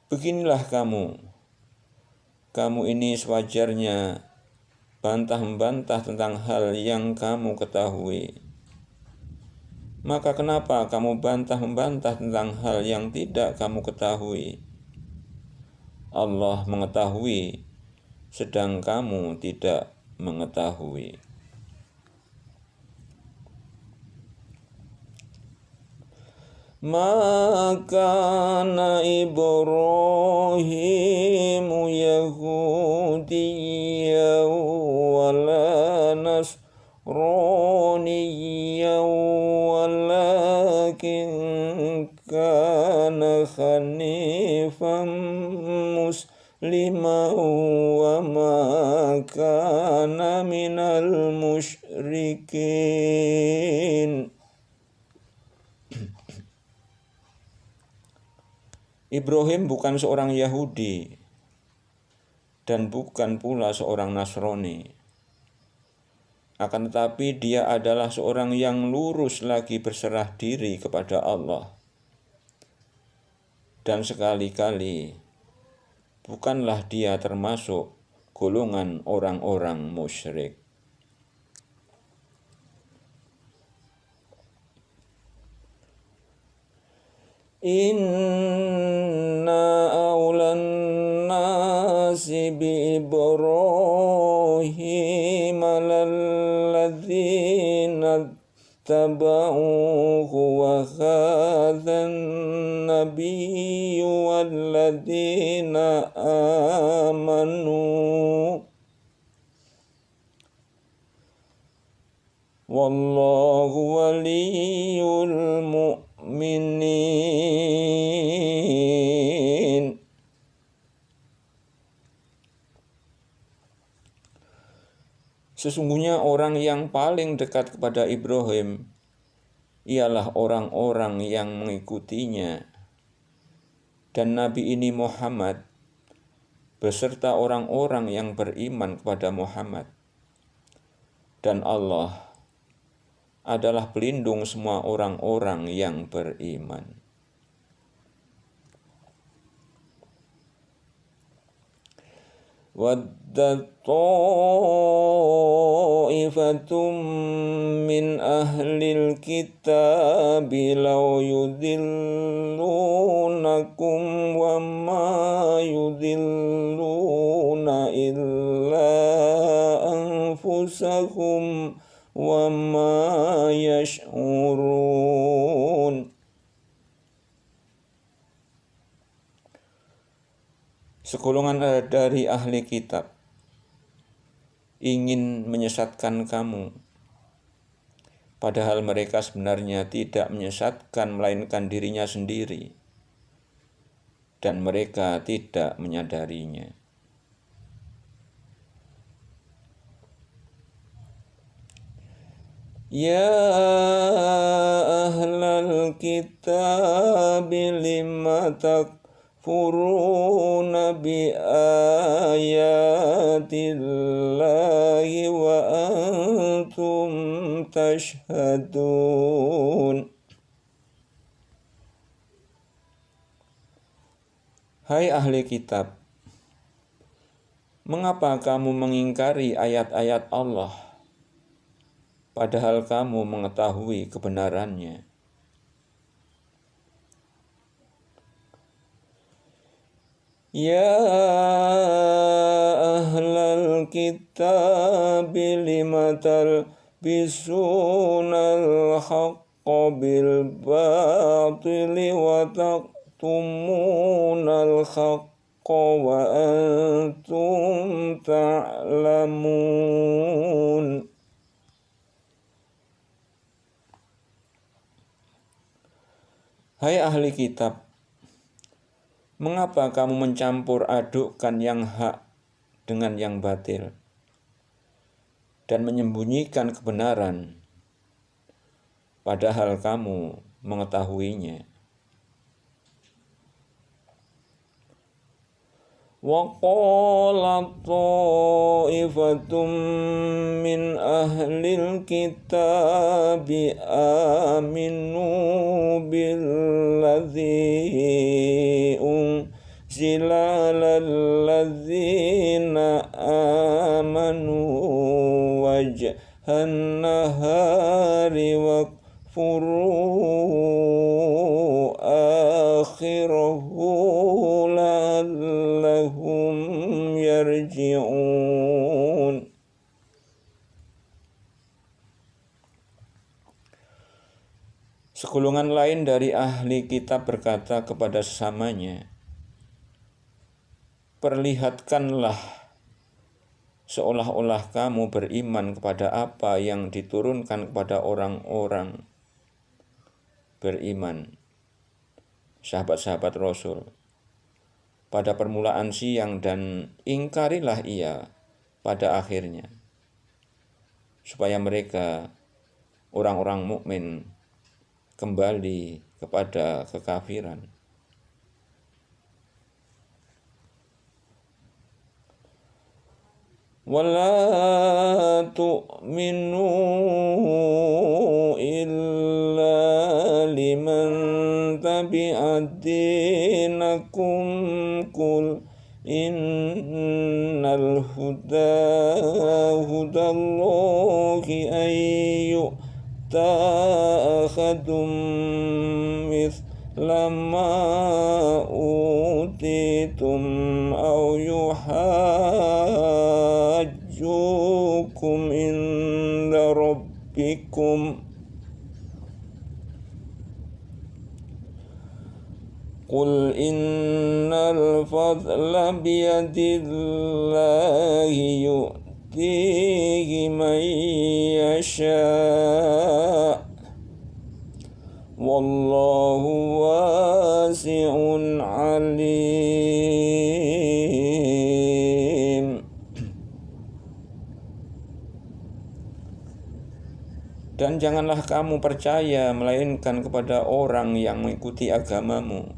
Beginilah kamu ini sewajarnya bantah-membantah tentang hal yang kamu ketahui. Maka kenapa kamu bantah-membantah tentang hal yang tidak kamu ketahui? Allah mengetahui, sedang kamu tidak mengetahui. Maka Ibrahim Yahudiyya wala Nasraniyya walakin kana hanifan musliman wa ma kana minal musyrikin. Ibrahim bukan seorang Yahudi dan bukan pula seorang Nasrani. Akan tetapi dia adalah seorang yang lurus lagi berserah diri kepada Allah. Dan sekali-kali bukanlah dia termasuk golongan orang-orang musyrik. Inna awlan nasi bi Ibrahim lalladzina tabauhu wa khadhan nabiyyu walladzina amanu wallahu waliyul mu'minin. Sesungguhnya orang yang paling dekat kepada Ibrahim ialah orang-orang yang mengikutinya, dan Nabi ini Muhammad beserta orang-orang yang beriman kepada Muhammad. Dan Allah adalah pelindung semua orang-orang yang beriman. Wadda ta'ifatum min ahlil kitabi law yudillunakum wa ma yudilluna illa anfusahum wa ma yash'urun. Segolongan dari ahli kitab ingin menyesatkan kamu, padahal mereka sebenarnya tidak menyesatkan melainkan dirinya sendiri, dan mereka tidak menyadarinya. Ya ahlal kitab lima takfuruna bi ayatillahi wa antum tashhadun. Hai ahli kitab, mengapa kamu mengingkari ayat-ayat Allah, padahal kamu mengetahui kebenarannya? Ya ahlal kitab lima talbisunal haqqa bil batili wa taktumunal haqqa wa antum ta'lamun. Hai ahli kitab, mengapa kamu mencampur adukkan yang hak dengan yang batil dan menyembunyikan kebenaran, padahal kamu mengetahuinya? Wa qala ta'ifatum min ahlil kitabi aminu billadzi unzila alal ladzina amanu wajhan nahari wakfuru akhirahu la'allahum yarji'un. Segolongan lain dari ahli kitab berkata kepada sesamanya, perlihatkanlah seolah-olah kamu beriman kepada apa yang diturunkan kepada orang-orang beriman, sahabat-sahabat Rasul, pada permulaan siang, dan ingkarilah ia pada akhirnya, supaya mereka, orang-orang mukmin, kembali kepada kekafiran. Wala tu'minu illa liman tabi'a dinakum kul innal hudallahi ayyu'ta akhadum mithla ma utitum aw yuhajjukum inda rabbikum qul innal fadla biyadillahi yu'tihi man yasha' wallahu wasi'un alim. Dan janganlah kamu percaya melainkan kepada orang yang mengikuti agamamu.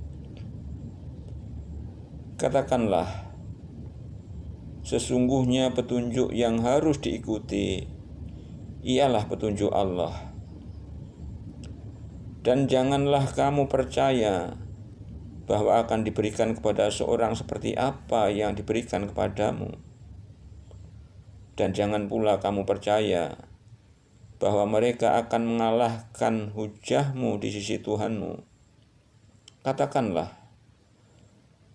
Katakanlah, sesungguhnya petunjuk yang harus diikuti ialah petunjuk Allah. Dan janganlah kamu percaya bahwa akan diberikan kepada seorang seperti apa yang diberikan kepadamu. Dan jangan pula kamu percaya bahwa mereka akan mengalahkan hujahmu di sisi Tuhanmu. Katakanlah,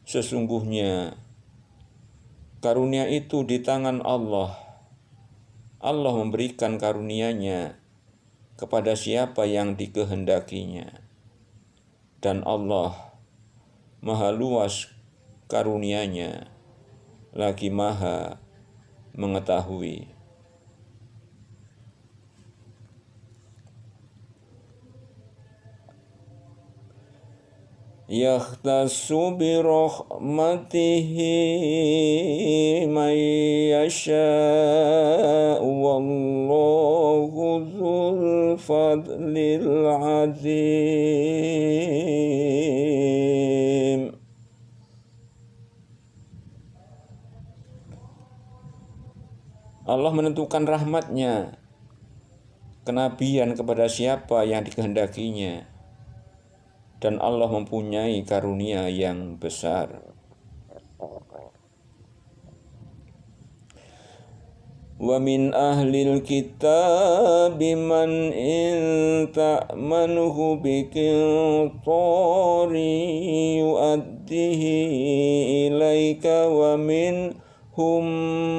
sesungguhnya karunia itu di tangan Allah. Allah memberikan karunia-Nya kepada siapa yang dikehendakinya. Dan Allah Maha luas karunia-Nya, lagi Maha mengetahui. Yakhtassu bi rahmatihi man yasha'u wallahu dzul fadlil azim. Allah menentukan rahmat-Nya, kenabian kepada siapa yang dikehendakinya. Dan Allah mempunyai karunia yang besar. wa min ahlil kitabi man in ta'manhu biqintarin yu'addihi ilaika wa min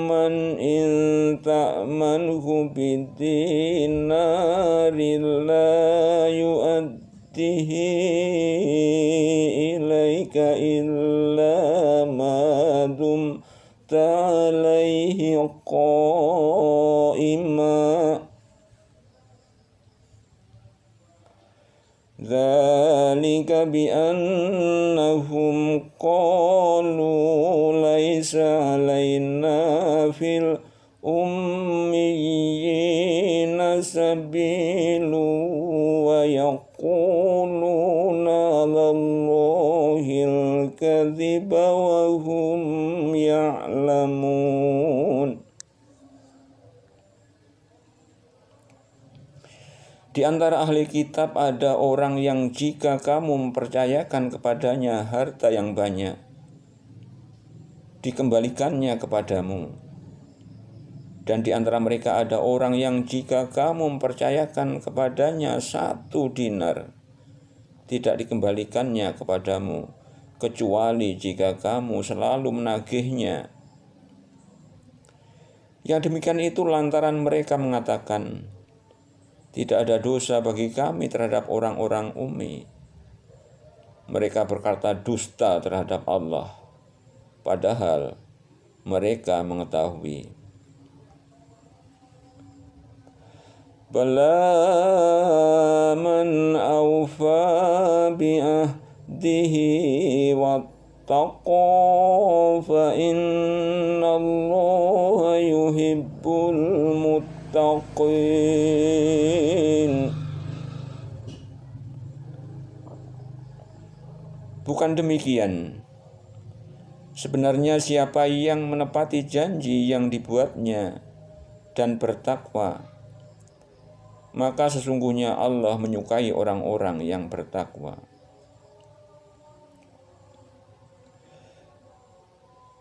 man in ta'manhu bidinarin la yu'addihi ilaika illa ma dumta alaihi qa'ima dzalika bi'annahum qalu laisa alaina fil ummiyina sabilu wa yaquluna 'alallahil kadhiba wa hum ya'lamun. Di antara ahli kitab ada orang yang jika kamu mempercayakan kepadanya harta yang banyak, dikembalikannya kepadamu. Dan di antara mereka ada orang yang jika kamu mempercayakan kepadanya 1 dinar, tidak dikembalikannya kepadamu, kecuali jika kamu selalu menagihnya. Yang demikian itu lantaran mereka mengatakan, tidak ada dosa bagi kami terhadap orang-orang ummi. Mereka berkata dusta terhadap Allah, padahal mereka mengetahui. Bala man awfa bi'ahdihi wattaqa fa innallaha yuhibbul muttaqin. Bukan demikian. Sebenarnya siapa yang menepati janji yang dibuatnya dan bertakwa, maka sesungguhnya Allah menyukai orang-orang yang bertakwa.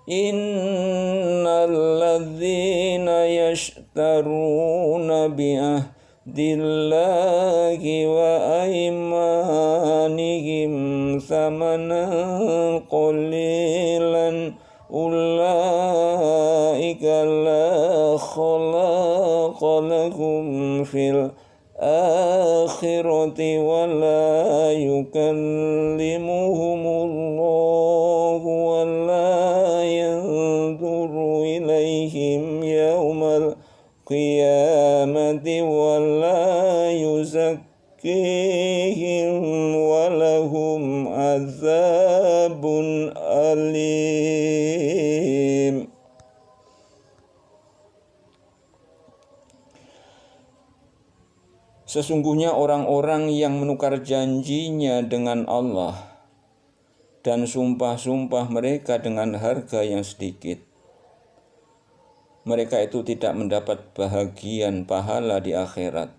Innal ladzina yashtaruna bi'ahdillahi wa aymanihim thamanan qalilan ulaika la khalaqa lahum fil akhirati wa la yukallimuhumullahu wa la yanzuru ilaihim yawmal qiyamati wa la yuzakkihim wa lahum azabun alim. Sesungguhnya orang-orang yang menukar janjinya dengan Allah dan sumpah-sumpah mereka dengan harga yang sedikit, mereka itu tidak mendapat bahagian pahala di akhirat.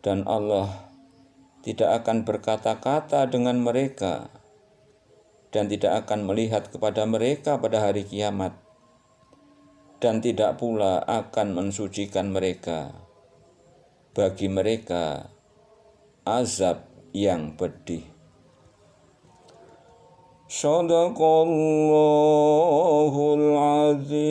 Dan Allah tidak akan berkata-kata dengan mereka dan tidak akan melihat kepada mereka pada hari kiamat, dan tidak pula akan mensucikan mereka. Bagi mereka azab yang pedih. Shadaqallahul azim.